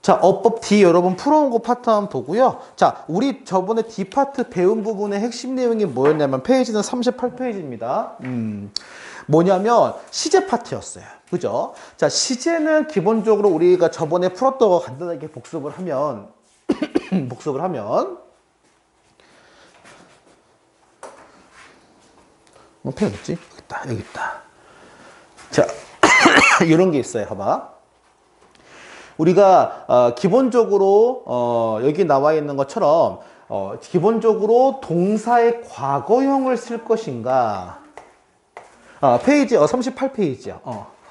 자, 어법 D 여러분 풀어온 거 파트 한번 보고요. 자, 우리 저번에 D 파트 배운 부분의 핵심 내용이 뭐였냐면 페이지는 38페이지입니다. 뭐냐면 시제 파트였어요. 그죠? 자, 시제는 기본적으로 우리가 저번에 풀었던 거 간단하게 복습을 하면 복습을 하면 페인 어딨지? 여기 있다. 여기 있다. 자, 이런 게 있어요. 봐봐. 우리가 기본적으로 여기 나와 있는 것처럼 기본적으로 동사의 과거형을 쓸 것인가 페이지 38페이지야.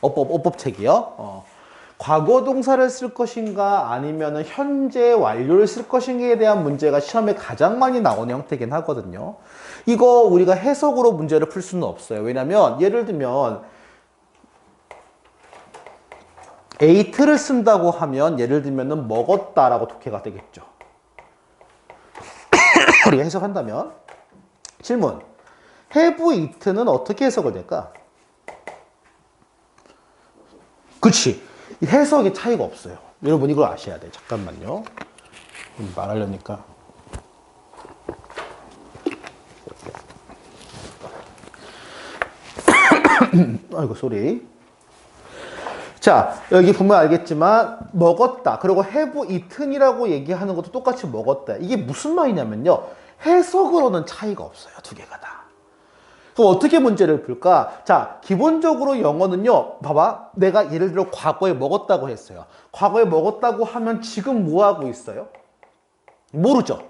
어법책이요. 과거 동사를 쓸 것인가 아니면은 현재 완료를 쓸 것인가에 대한 문제가 시험에 가장 많이 나오는 형태긴 하거든요. 이거 우리가 해석으로 문제를 풀 수는 없어요. 왜냐면 예를 들면 ate를 쓴다고 하면 예를 들면은 먹었다라고 독해가 되겠죠. 우리가 해석한다면 질문 have eaten은 어떻게 해석을 될까? 그치 해석에 차이가 없어요. 여러분 이걸 아셔야 돼. 잠깐만요. 말하려니까 아이고 쏘리. 자, 여기 보면 알겠지만 먹었다. 그리고 have eaten이라고 얘기하는 것도 똑같이 먹었다. 이게 무슨 말이냐면요. 해석으로는 차이가 없어요. 두 개가 다. 그럼 어떻게 문제를 풀까? 자, 기본적으로 영어는요. 봐봐. 내가 예를 들어 과거에 먹었다고 했어요. 과거에 먹었다고 하면 지금 뭐 하고 있어요? 모르죠.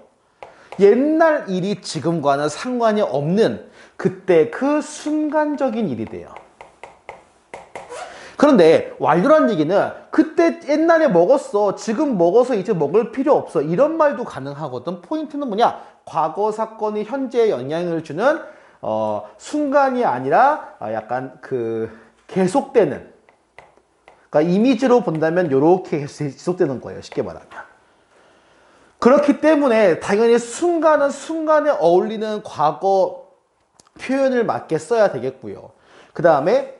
옛날 일이 지금과는 상관이 없는 그때 그 순간적인 일이 돼요. 그런데 완료란 얘기는 그때 옛날에 먹었어. 지금 먹어서 이제 먹을 필요 없어. 이런 말도 가능하거든. 포인트는 뭐냐? 과거 사건이 현재에 영향을 주는 순간이 아니라 약간 계속되는 그러니까 이미지로 본다면 이렇게 지속되는 거예요. 쉽게 말하면. 그렇기 때문에 당연히 순간은 순간에 어울리는 과거 표현을 맞게 써야 되겠고요. 그 다음에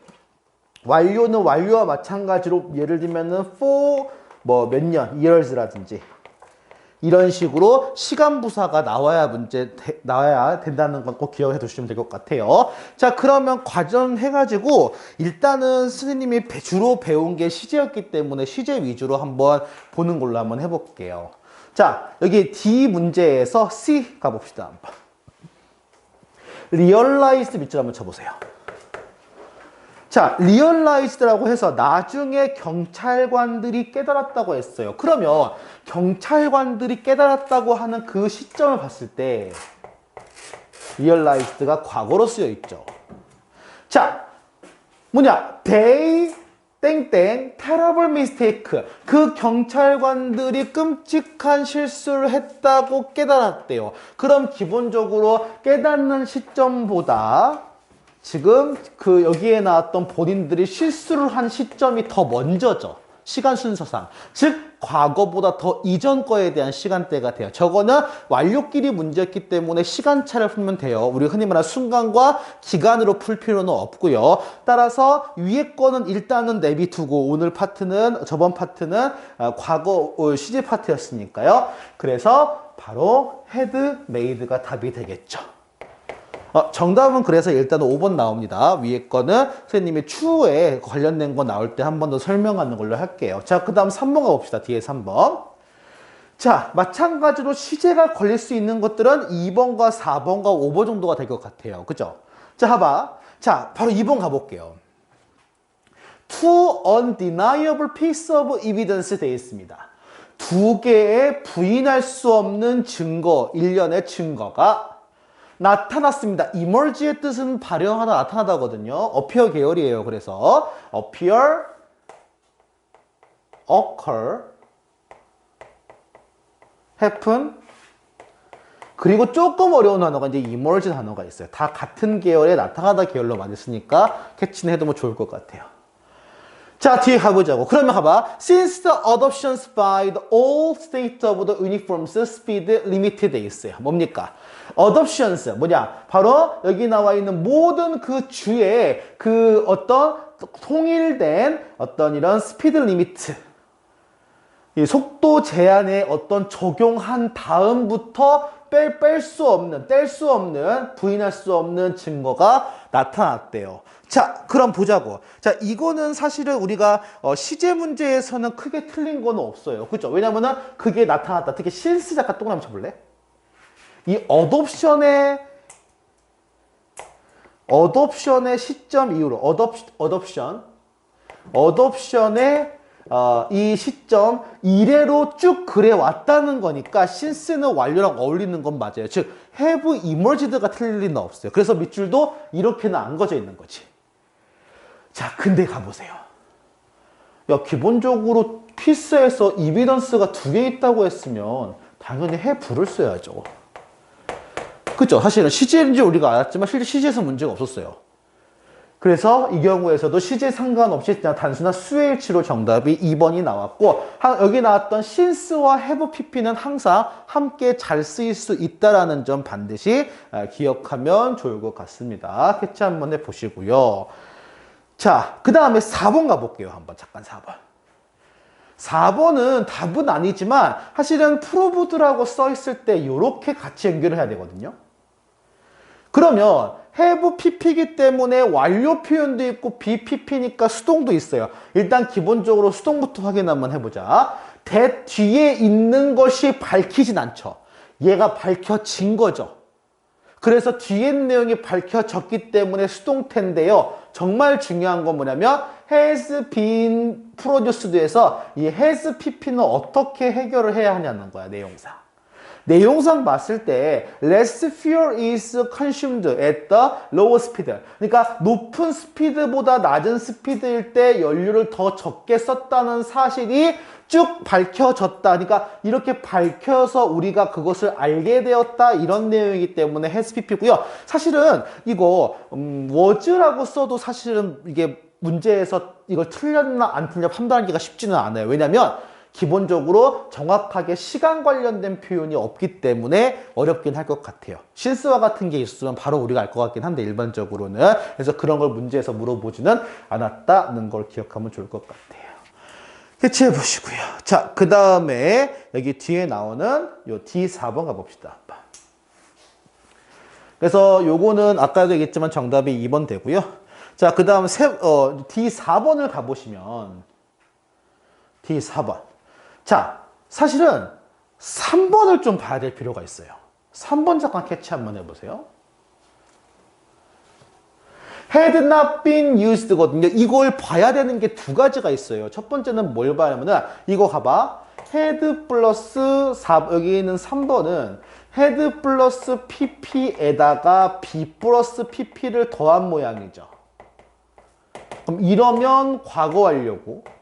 완료는 완료와 마찬가지로 예를 들면은 for 몇 년, years라든지 이런 식으로 시간 부사가 나와야 된다는 건 꼭 기억해 두시면 될 것 같아요. 자, 그러면 과정 해가지고 일단은 선생님이 주로 배운 게 시제였기 때문에 시제 위주로 한번 보는 걸로 한번 해볼게요. 자, 여기 D 문제에서 C 가봅시다. realize 밑줄 한번 쳐보세요. 자, realized라고 해서 나중에 경찰관들이 깨달았다고 했어요. 그러면 경찰관들이 깨달았다고 하는 그 시점을 봤을 때 realized가 과거로 쓰여 있죠. 자, 뭐냐? they 땡땡 terrible mistake. 그 경찰관들이 끔찍한 실수를 했다고 깨달았대요. 그럼 기본적으로 깨닫는 시점보다 지금 여기에 나왔던 본인들이 실수를 한 시점이 더 먼저죠. 시간 순서상. 즉 과거보다 더 이전 거에 대한 시간대가 돼요. 저거는 완료끼리 문제였기 때문에 시간차를 풀면 돼요. 우리 흔히 말하는 순간과 기간으로 풀 필요는 없고요. 따라서 위에 거는 일단은 내비두고 오늘 파트는 저번 파트는 과거 시제 파트였으니까요. 그래서 바로 had made가 답이 되겠죠. 정답은 그래서 일단 5번 나옵니다. 위에 거는 선생님이 추후에 관련된 거 나올 때 한 번 더 설명하는 걸로 할게요. 자, 그 다음 3번 가봅시다. 뒤에 3번. 자, 마찬가지로 시제가 걸릴 수 있는 것들은 2번과 4번과 5번 정도가 될 것 같아요. 그죠? 자, 봐봐. 자, 바로 2번 가볼게요. Two undeniable piece of evidence 되어 있습니다. 두 개의 부인할 수 없는 증거, 일련의 증거가 나타났습니다. emerge의 뜻은 발현하다, 나타나다거든요. appear 계열이에요. 그래서 appear, occur, happen 그리고 조금 어려운 단어가 이제 emerge 단어가 있어요. 다 같은 계열의 나타나다 계열로 많이 쓰니까 캐치는 해두면 좋을 것 같아요. 자, 뒤에 가보자고. 그러면 가봐. Since the adoptions by the all state of the uniforms speed limited 돼 있어요. 뭡니까? adoptions 뭐냐? 바로 여기 나와 있는 모든 그 주의 어떤 통일된 어떤 이런 스피드 리미트 이 속도 제한에 어떤 적용한 다음부터 뗄 수 없는, 부인할 수 없는 증거가 나타났대요. 자, 그럼 보자고. 자, 이거는 사실은 우리가 시제 문제에서는 크게 틀린 건 없어요. 그죠? 왜냐면은 그게 나타났다. 특히 신스 작가 동그라미 쳐볼래? 이 어덥션의 시점 이후로, 어덥션의 이 시점 이래로 쭉 그래 왔다는 거니까 신스는 완료랑 어울리는 건 맞아요. 즉 have emerged가 틀릴 리는 없어요. 그래서 밑줄도 이렇게는 안 그어져 있는 거지. 자, 근데 가보세요. 야, 기본적으로 피스에서 이비던스가 2개 있다고 했으면 당연히 have를 써야죠. 그쵸? 사실은 시제인지 우리가 알았지만 실제 시제에서 문제가 없었어요. 그래서 이 경우에서도 시제 상관없이 그냥 단순한 수의 일치로 정답이 2번이 나왔고, 여기 나왔던 since와 have pp는 항상 함께 잘 쓰일 수 있다는 점 반드시 기억하면 좋을 것 같습니다. 캐치 한번 해보시고요. 자, 그 다음에 4번 가볼게요. 한번 잠깐 4번. 4번은 답은 아니지만 사실은 프로브드라고 써있을 때 이렇게 같이 연결을 해야 되거든요. 그러면 have pp이기 때문에 완료 표현도 있고 BPP니까 수동도 있어요. 일단 기본적으로 수동부터 확인 한번 해보자. that 뒤에 있는 것이 밝히진 않죠. 얘가 밝혀진 거죠. 그래서 뒤에 있는 내용이 밝혀졌기 때문에 수동태인데요. 정말 중요한 건 뭐냐면 has been produced에서 이 has pp는 어떻게 해결을 해야 하냐는 거야. 내용상 봤을 때 less fuel is consumed at the lower speed. 그러니까 높은 스피드보다 낮은 스피드일 때 연료를 더 적게 썼다는 사실이 쭉 밝혀졌다. 그러니까 이렇게 밝혀서 우리가 그것을 알게 되었다. 이런 내용이기 때문에 has pp고요. 사실은 이거 was라고 써도 사실은 이게 문제에서 이걸 틀렸나 안 틀렸나 판단하기가 쉽지는 않아요. 왜냐면 기본적으로 정확하게 시간 관련된 표현이 없기 때문에 어렵긴 할 것 같아요. 신스와 같은 게 있으면 바로 우리가 알 것 같긴 한데 일반적으로는. 그래서 그런 걸 문제에서 물어보지는 않았다는 걸 기억하면 좋을 것 같아요. 캐치해 보시고요. 자, 그 다음에 여기 뒤에 나오는 요 D4번 가봅시다. 그래서 요거는 아까도 얘기했지만 정답이 2번 되고요. 자, 그 다음 D4번을 가보시면 D4번. 자, 사실은 3번을 좀 봐야 될 필요가 있어요. 3번 잠깐 캐치 한번 해보세요. had not been used거든요. 이걸 봐야 되는 게 두 가지가 있어요. 첫 번째는 뭘 봐야 하면은 이거 가봐. had 플러스 4, 여기 있는 3번은 had 플러스 pp에다가 b 플러스 pp를 더한 모양이죠. 그럼 이러면 과거 완료고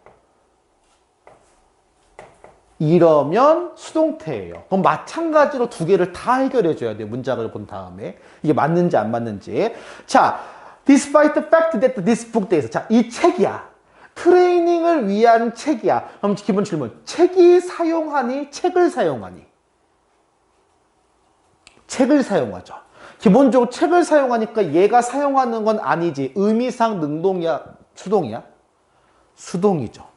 이러면 수동태예요. 그럼 마찬가지로 두 개를 다 해결해 줘야 돼요. 문장을 본 다음에. 이게 맞는지 안 맞는지. 자, despite the fact that this book 대해서. 자, 이 책이야. 트레이닝을 위한 책이야. 그럼 기본 질문. 책이 사용하니? 책을 사용하니? 책을 사용하죠. 기본적으로 책을 사용하니까 얘가 사용하는 건 아니지. 의미상 능동이야? 수동이야? 수동이죠.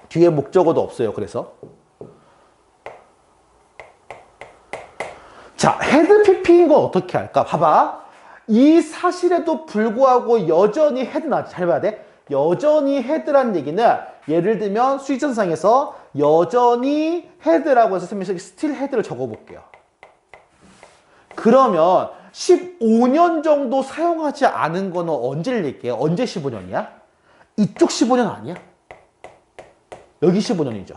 뒤에 목적어도 없어요. 그래서 자, 헤드 PP인 건 어떻게 할까? 봐봐. 이 사실에도 불구하고 여전히 헤드 나왔지. 잘 봐야 돼. 여전히 헤드란 얘기는 예를 들면 수익전상에서 여전히 헤드라고 해서 스틸 헤드를 적어볼게요. 그러면 15년 정도 사용하지 않은 거는 언제를 얘기해요? 언제 15년이야? 이쪽 15년 아니야? 여기 15년이죠.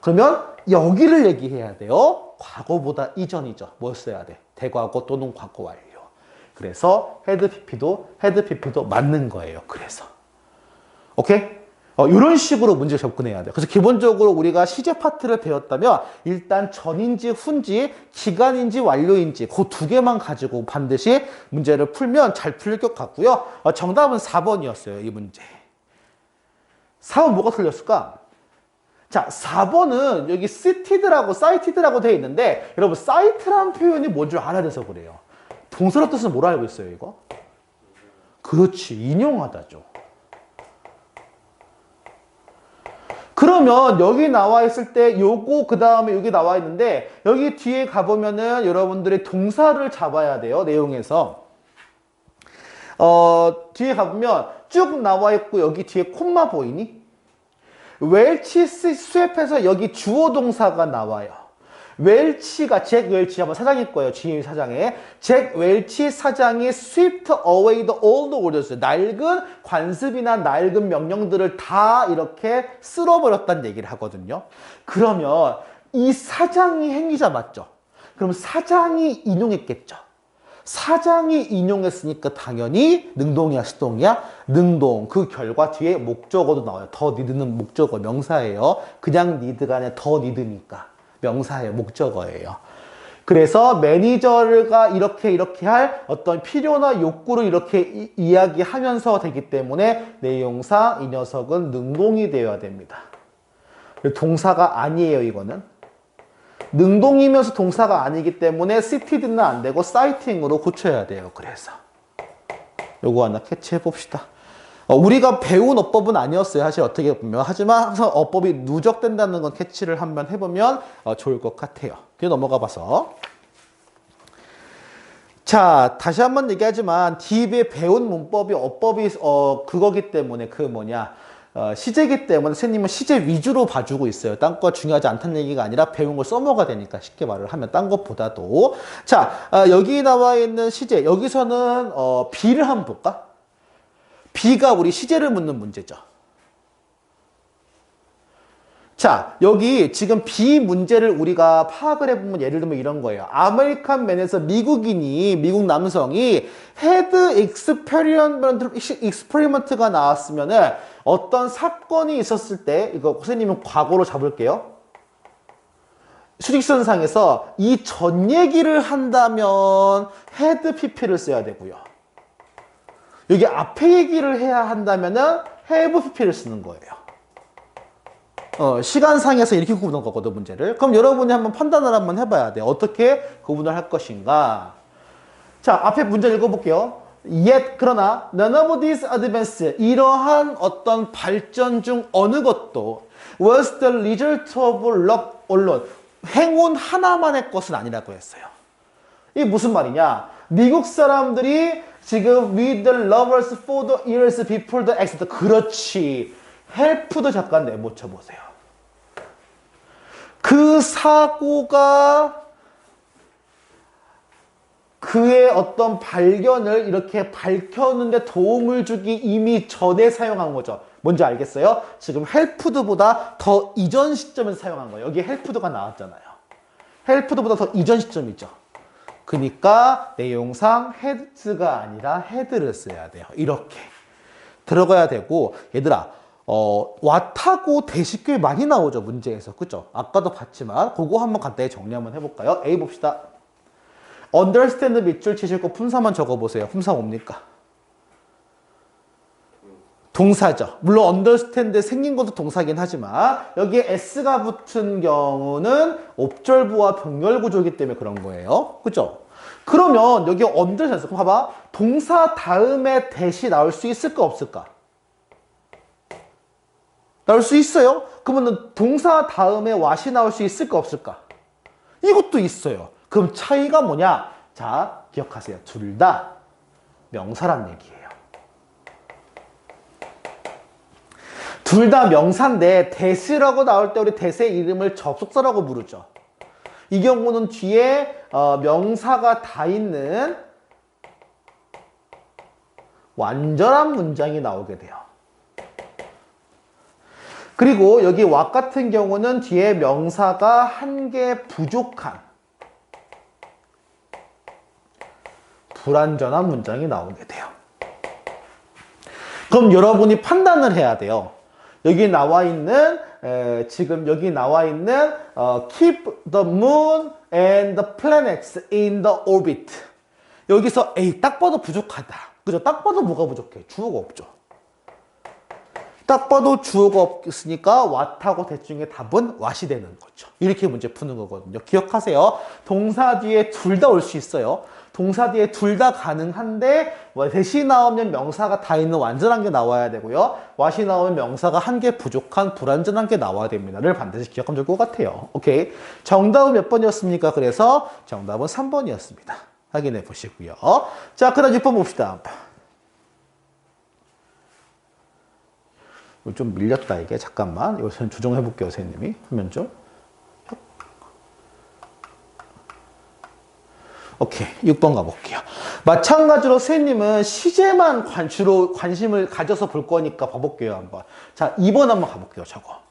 그러면 여기를 얘기해야 돼요. 과거보다 이전이죠. 뭘 써야 돼? 대과거 또는 과거 완료. 그래서 헤드 PP도 맞는 거예요. 그래서 오케이? 이런 식으로 문제 접근해야 돼요. 그래서 기본적으로 우리가 시제 파트를 배웠다면 일단 전인지 후인지 기간인지 완료인지 그 두 개만 가지고 반드시 문제를 풀면 잘 풀릴 것 같고요. 정답은 4번이었어요. 이 문제. 4번 뭐가 틀렸을까? 자, 4번은 여기 cited라고 되어 있는데 여러분 cite라는 표현이 뭔지 알아야 돼서 그래요. 동사로 뜻은 뭘 알고 있어요, 이거? 그렇지, 인용하다죠. 그러면 여기 나와 있을 때 요거 그 다음에 여기 나와 있는데 여기 뒤에 가보면은 여러분들이 동사를 잡아야 돼요. 내용에서. 뒤에 가보면 쭉 나와 있고 여기 뒤에 콤마 보이니? 웰치 스왑에서 여기 주어 동사가 나와요. 웰치가 잭 웰치 아마 사장일 거예요. GM 사장에 잭 웰치 사장이 swept away the old orders 낡은 관습이나 낡은 명령들을 다 이렇게 쓸어버렸다는 얘기를 하거든요. 그러면 이 사장이 행위자 맞죠? 그럼 사장이 인용했겠죠. 사장이 인용했으니까 당연히 능동이야 수동이야? 능동. 그 결과 뒤에 목적어도 나와요. 더 니드는 목적어 명사예요. 그냥 니드가 아니라 더 니드니까 명사예요. 목적어예요. 그래서 매니저가 이렇게 할 어떤 필요나 욕구를 이렇게 이야기하면서 되기 때문에 내용상 이 녀석은 능동이 되어야 됩니다. 동사가 아니에요. 이거는. 능동이면서 동사가 아니기 때문에 cited는 안 되고 citing으로 고쳐야 돼요. 그래서 요거 하나 캐치해 봅시다. 우리가 배운 어법은 아니었어요. 사실 어떻게 보면. 하지만 항상 어법이 누적된다는 건 캐치를 한번 해보면 좋을 것 같아요. 그래 넘어가 봐서. 자, 다시 한번 얘기하지만 DB에 배운 문법이 어법이 그거기 때문에 그 뭐냐 시제기 때문에 선생님은 시제 위주로 봐주고 있어요. 딴 거 중요하지 않다는 얘기가 아니라 배운 걸 써먹어야 되니까 쉽게 말을 하면 딴 것보다도. 자, 여기 나와 있는 시제 여기서는 B를 한번 볼까? B가 우리 시제를 묻는 문제죠. 자, 여기 지금 B 문제를 우리가 파악을 해보면 예를 들면 이런 거예요. 아메리칸 맨에서 미국 남성이 헤드 익스페리먼트가 나왔으면은 어떤 사건이 있었을 때, 이거 선생님은 과거로 잡을게요. 수직선상에서 이 전 얘기를 한다면 헤드 PP를 써야 되고요. 여기 앞에 얘기를 해야 한다면은 have PP를 쓰는 거예요. 시간상에서 이렇게 구분한 거거든, 문제를. 그럼 여러분이 한번 판단을 한번 해봐야 돼요. 어떻게 구분을 할 것인가. 자, 앞에 문제 읽어볼게요. Yet, 그러나, none of these advances, 이러한 어떤 발전 중 어느 것도 was the result of luck alone. 행운 하나만의 것은 아니라고 했어요. 이게 무슨 말이냐? 미국 사람들이 지금 with the lovers for the years before the accident. 그렇지. 헬프도 잠깐 내모쳐 보세요. 그 사고가 그의 어떤 발견을 이렇게 밝혔는데 도움을 주기 이미 전에 사용한 거죠. 뭔지 알겠어요? 지금 헬프드보다 더 이전 시점에서 사용한 거예요. 여기 헬프드가 나왔잖아요. 헬프드보다 더 이전 시점이죠. 그러니까 내용상 헤드가 아니라 헤드를 써야 돼요. 이렇게 들어가야 되고, 얘들아 왓하고 대시 꽤 많이 나오죠, 문제에서. 그죠? 아까도 봤지만 그거 한번 간단히 정리 한번 해볼까요? A 봅시다. understand 밑줄 치실 거 품사만 적어보세요. 품사 뭡니까? 동사죠. 물론 understand 생긴 것도 동사긴 하지만 여기에 s가 붙은 경우는 옵절부와 병렬 구조이기 때문에 그런 거예요. 그죠? 그러면 여기 understand, 봐봐. 동사 다음에 대시 나올 수 있을까 없을까? 나올 수 있어요. 그러면 동사 다음에 what이 나올 수 있을까 없을까? 이것도 있어요. 그럼 차이가 뭐냐? 자, 기억하세요. 둘 다 명사란 얘기예요. 둘 다 명사인데 대시라고 나올 때 우리 대시의 이름을 접속사라고 부르죠. 이 경우는 뒤에 명사가 다 있는 완전한 문장이 나오게 돼요. 그리고 여기 what 같은 경우는 뒤에 명사가 한 개 부족한 불완전한 문장이 나오게 돼요. 그럼 여러분이 판단을 해야 돼요. 여기 나와 있는 지금 여기 나와 있는 keep the moon and the planets in the orbit. 여기서 에이 딱 봐도 부족하다. 그죠? 딱 봐도 뭐가 부족해? 주어가 없죠. 딱 봐도 주어가 없으니까 what하고 대충의 답은 what이 되는 거죠. 이렇게 문제 푸는 거거든요. 기억하세요. 동사 뒤에 둘 다 올 수 있어요. 동사 뒤에 둘 다 가능한데 대시 나오면 명사가 다 있는 완전한 게 나와야 되고요. what이 나오면 명사가 한 개 부족한 불완전한 게 나와야 됩니다.를 반드시 기억하면 좋을 것 같아요. 오케이. 정답은 몇 번이었습니까? 그래서 정답은 3번이었습니다. 확인해 보시고요. 자, 그 다음 6번 봅시다. 좀 밀렸다 이게. 잠깐만. 이거 조정해 볼게요. 선생님이. 화면 좀. 오케이. 6번 가볼게요. 마찬가지로 선생님은 시제만 주로 관심을 가져서 볼 거니까 봐볼게요. 한번. 자, 2번 한번 가볼게요. 저거.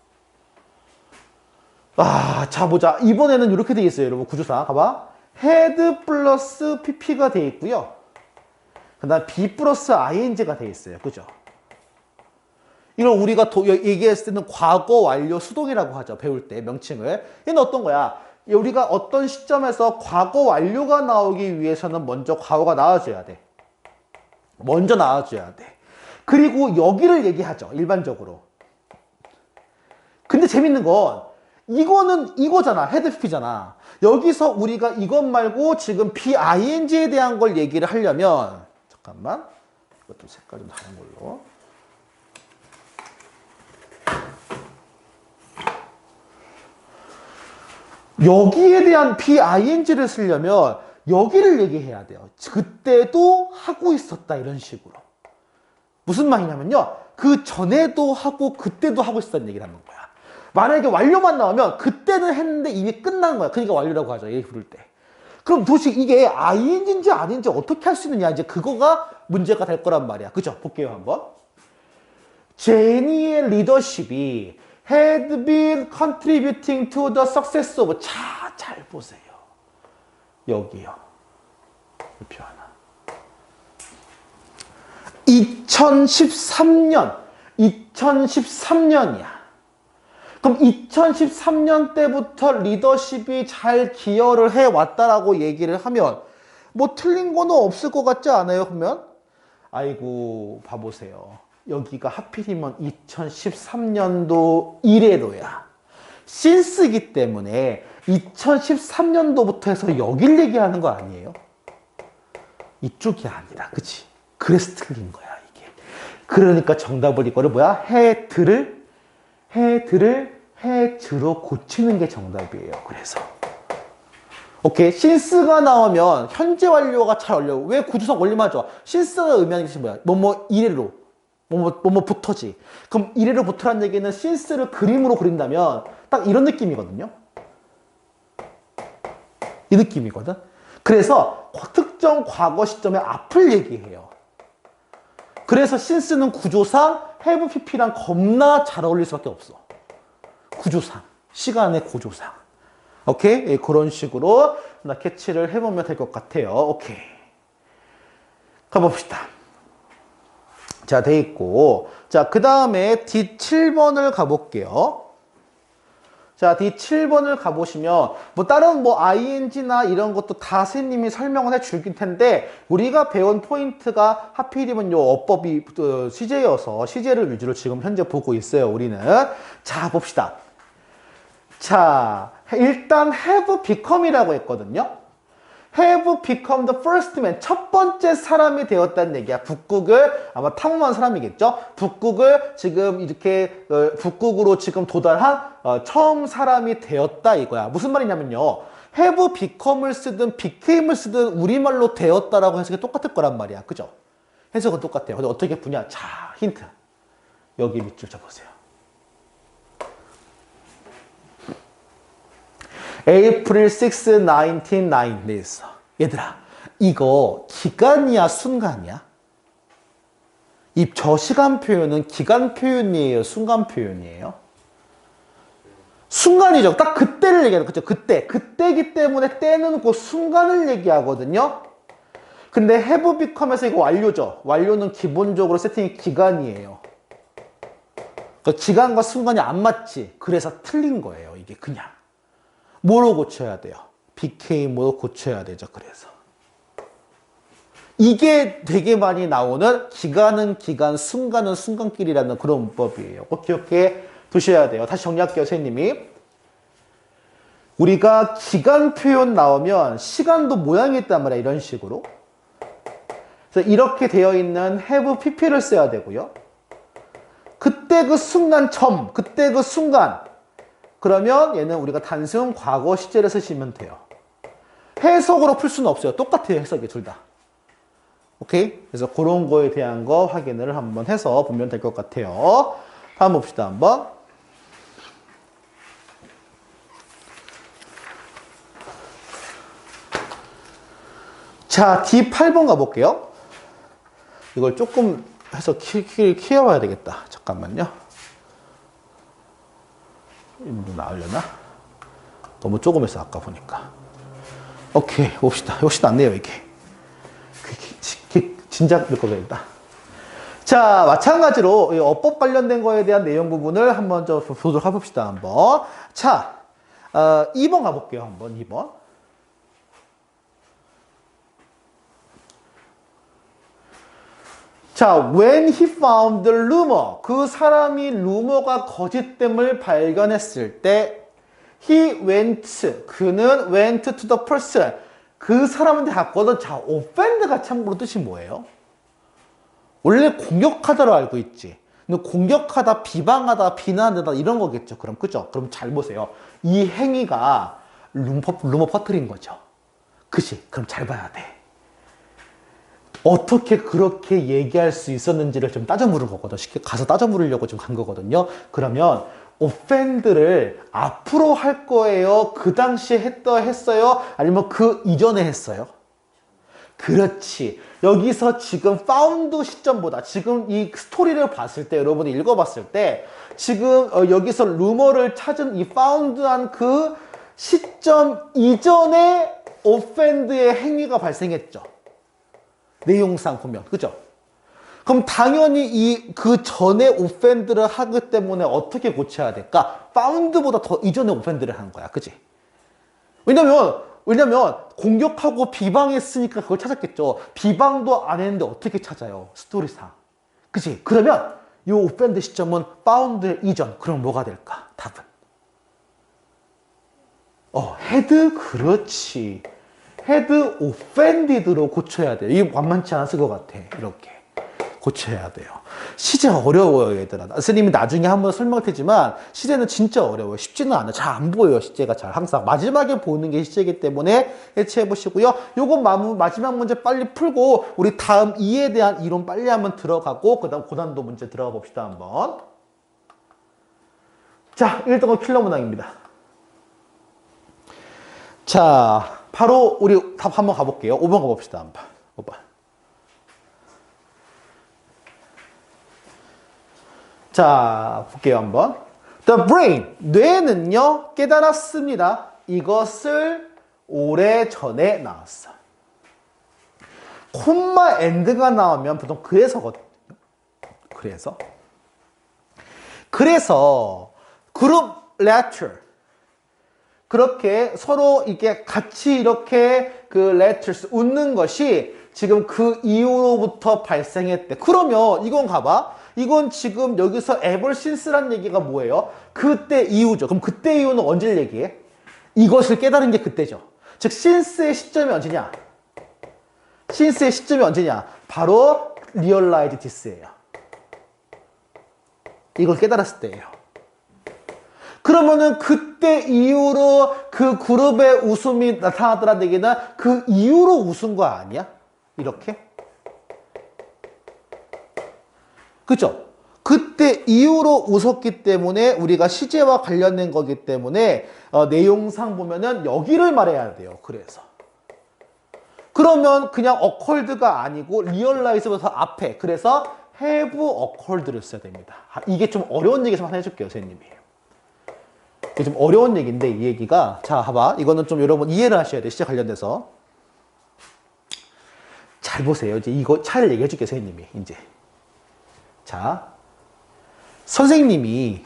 자, 보자. 이번에는 이렇게 돼 있어요. 여러분. 구조상. 가봐. 헤드 플러스 pp가 돼 있고요. 그 다음 be 플러스 ing가 돼 있어요. 그죠? 이걸 우리가 얘기했을 때는 과거 완료 수동이라고 하죠. 배울 때 명칭을. 얘는 어떤 거야? 우리가 어떤 시점에서 과거 완료가 나오기 위해서는 먼저 과거가 나와줘야 돼. 먼저 나와줘야 돼. 그리고 여기를 얘기하죠. 일반적으로. 근데 재밌는 건 이거는 이거잖아. 헤드 pp잖아. 여기서 우리가 이것 말고 지금 BING에 대한 걸 얘기를 하려면 잠깐만. 이것도 색깔 좀 다른 걸로. 여기에 대한 BING를 쓰려면 여기를 얘기해야 돼요. 그때도 하고 있었다 이런 식으로. 무슨 말이냐면요. 그 전에도 하고 그때도 하고 있었다는 얘기를 하는 거야. 만약에 완료만 나오면 그때는 했는데 이미 끝난 거야. 그러니까 완료라고 하죠. 얘 부를 때. 그럼 도대체 이게 ING인지 아닌지 어떻게 할 수 있느냐. 이제 그거가 문제가 될 거란 말이야. 그죠? 볼게요 한번. 제니의 리더십이 had been contributing to the success of. 자, 잘 보세요. 여기요. 이 표 하나. 2013년이야. 그럼 2013년 때부터 리더십이 잘 기여를 해왔다라고 얘기를 하면 뭐 틀린 거는 없을 것 같지 않아요? 그러면 아이고 봐보세요. 여기가 하필이면 2013년도 이래로야. since이기 때문에 2013년도부터 해서 여길 얘기하는 거 아니에요? 이쪽이 아니라, 그치? 그래서 틀린 거야, 이게. 그러니까 정답을 이거를 뭐야? 해드로 고치는 게 정답이에요. 그래서. 오케이. since가 나오면 현재 완료가 잘 어울려. 왜 구조상 원리맞아? since가 의미하는 것이 뭐야? 뭐뭐 이래로. 뭐부터지. 그럼 이래로 부터란 얘기는 since를 그림으로 그린다면 딱 이런 느낌이거든요. 이 느낌이거든. 그래서 특정 과거 시점의 앞을 얘기해요. 그래서 since는 구조상 have pp랑 겁나 잘 어울릴 수밖에 없어. 구조상. 시간의 구조상. 오케이? 그런 식으로 캐치를 해보면 될 것 같아요. 오케이. 가봅시다. 자, 돼 있고. 자, 그 다음에 D7번을 가볼게요. 자, D7번을 가보시면, 다른 ING나 이런 것도 다 선생님이 설명을 해 줄 텐데, 우리가 배운 포인트가 하필이면 요 어법이 시제여서, 시제를 위주로 지금 현재 보고 있어요, 우리는. 자, 봅시다. 자, 일단 have become이라고 했거든요. have become the first man. 첫 번째 사람이 되었다는 얘기야. 북극을 아마 탐험한 사람이겠죠. 북극을 지금 이렇게 북극으로 지금 도달한 처음 사람이 되었다 이거야. 무슨 말이냐면요. have become을 쓰든 became을 쓰든 우리말로 되었다라고 해석이 똑같을 거란 말이야. 그죠? 해석은 똑같아요. 근데 어떻게 푸냐? 자, 힌트. 여기 밑줄 쳐보세요. April 6, 1909 돼 있어. 얘들아, 이거 기간이야, 순간이야? 이 저 시간 표현은 기간 표현이에요, 순간 표현이에요? 순간이죠. 딱 그때를 얘기하는 거죠. 그때기 때문에 때는 그 순간을 얘기하거든요. 근데 have become에서 이거 완료죠. 완료는 기본적으로 세팅이 기간이에요. 그 기간과 순간이 안 맞지. 그래서 틀린 거예요, 이게 그냥. 뭐로 고쳐야 돼요? became으로 고쳐야 되죠. 그래서 이게 되게 많이 나오는 기간은 기간, 순간은 순간끼리라는 그런 문법이에요. 꼭 기억해 두셔야 돼요. 다시 정리할게요, 선생님이. 우리가 기간 표현 나오면 시간도 모양이 있단 말이야, 이런 식으로. 그래서 이렇게 되어 있는 have pp를 써야 되고요. 그때 그 순간 그때 그 순간. 그러면 얘는 우리가 단순 과거 시제를 쓰시면 돼요. 해석으로 풀 수는 없어요. 똑같아요, 해석이 둘 다. 오케이? 그래서 그런 거에 대한 거 확인을 한번 해서 보면 될 것 같아요. 다음 봅시다, 한번. 자, D8번 가볼게요. 이걸 조금 해서 키워봐야 되겠다. 잠깐만요. 이거 나오려나? 너무 조금해서 아까 보니까. 오케이, 봅시다. 훨씬 낫네요, 이게. 진작 될 거겠다. 자, 마찬가지로 어법 관련된 거에 대한 내용 부분을 한번 좀 보도록 해봅시다, 한번. 자, 2번 가볼게요, 한번. 2번. 자, when he found the rumor. 그 사람이 루머가 거짓됨을 발견했을 때 he went. 그는 went to the person. 그 사람한테 갔거든. 자, offend가 참고로 뜻이 뭐예요? 원래 공격하다로 알고 있지. 근데 공격하다, 비방하다, 비난하다 이런 거겠죠. 그럼 그죠? 그럼 잘 보세요. 이 행위가 루머 퍼뜨린 거죠. 그치? 그럼 잘 봐야 돼. 어떻게 그렇게 얘기할 수 있었는지를 좀 따져 물은 거거든. 쉽게 가서 따져 물으려고 좀 간 거거든요. 그러면 offend를 앞으로 할 거예요? 그 당시에 했어요? 아니면 그 이전에 했어요? 그렇지. 여기서 지금 found 시점보다 지금 이 스토리를 봤을 때, 여러분이 읽어봤을 때 지금 여기서 루머를 찾은 이 found한 그 시점 이전에 offend의 행위가 발생했죠. 내용상 보면. 그죠? 그럼 당연히 그 전에 offend를 하기 때문에 어떻게 고쳐야 될까? found보다 더 이전에 offend를 하는 거야. 그지? 왜냐면 공격하고 비방했으니까 그걸 찾았겠죠. 비방도 안 했는데 어떻게 찾아요? 스토리상. 그치? 그러면 이 offend 시점은 found 이전. 그럼 뭐가 될까? 답은. had? 그렇지. had offended로 고쳐야 돼요. 이게 만만치 않았을 것 같아. 이렇게. 고쳐야 돼요. 시제 어려워요, 얘들아. 선생님이 나중에 한번 설명할 테지만 시제는 진짜 어려워요. 쉽지는 않아요. 잘 안 보여요, 시제가 잘. 항상 마지막에 보이는 게 시제이기 때문에 해체해 보시고요. 요거 마지막 문제 빨리 풀고 우리 다음 이에 대한 이론 빨리 한번 들어가고 그다음 고난도 문제 들어가 봅시다, 한번. 자, 1등은 킬러 문항입니다. 자, 바로 우리 답 한번 가볼게요. 5번 가봅시다, 한번. 5번. 자, 볼게요, 한번. The brain, 뇌는요, 깨달았습니다. 이것을 오래전에 나왔어. 콤마 엔드가 나오면 보통 그래서거든요. 그래서 그룹 letter 그렇게 서로 이게 같이 이렇게 그 letters 웃는 것이 지금 그 이후로부터 발생했대. 그러면 이건 가봐. 이건 지금 여기서 ever since란 얘기가 뭐예요? 그때 이후죠. 그럼 그때 이후는 언제 얘기해? 이것을 깨달은 게 그때죠. 즉 since의 시점이 언제냐? since의 시점이 언제냐? 바로 realize this예요. 이걸 깨달았을 때예요. 그러면은 그때 이후로 그 그룹의 웃음이 나타나더라는 얘기는 그 이후로 웃은 거 아니야? 이렇게? 그죠? 그때 이후로 웃었기 때문에 우리가 시제와 관련된 거기 때문에 내용상 보면은 여기를 말해야 돼요. 그래서. 그러면 그냥 occurred가 아니고 realize부터 앞에. 그래서 have occurred를 써야 됩니다. 이게 좀 어려운 얘기 좀 하나 해줄게요, 선생님이. 이게 좀 어려운 얘기인데 이 얘기가 자, 봐봐. 이거는 좀 여러분 이해를 하셔야 돼요. 시제 관련돼서. 잘 보세요. 이제 이거 차를 얘기해 줄게요, 선생님이. 이제. 자, 선생님이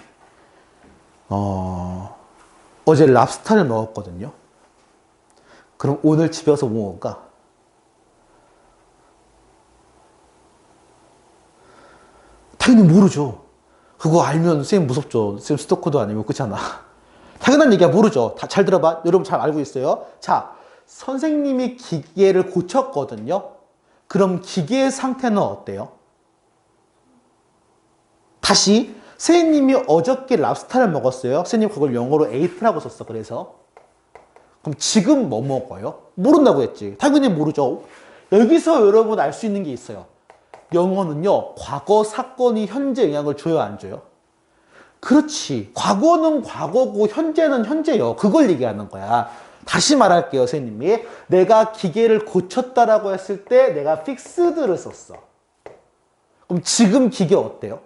어제 랍스타를 먹었거든요. 그럼 오늘 집에 와서 뭐 먹을까? 당연히 모르죠. 그거 알면 쌤 무섭죠. 쌤 스토커도 아니고 그렇잖아. 당연한 얘기야. 모르죠. 다 잘 들어봐. 여러분 잘 알고 있어요. 자, 선생님이 기계를 고쳤거든요. 그럼 기계의 상태는 어때요? 다시 선생님이 어저께 랍스타를 먹었어요. 선생님 그걸 영어로 에이트라고 썼어. 그래서 그럼 지금 뭐 먹어요? 모른다고 했지. 당연히 모르죠. 여기서 여러분 알 수 있는 게 있어요. 영어는요, 과거 사건이 현재 영향을 줘요, 안 줘요? 그렇지. 과거는 과거고 현재는 현재요. 그걸 얘기하는 거야. 다시 말할게요, 선생님이. 내가 기계를 고쳤다라고 했을 때 내가 fixed를 썼어. 그럼 지금 기계 어때요?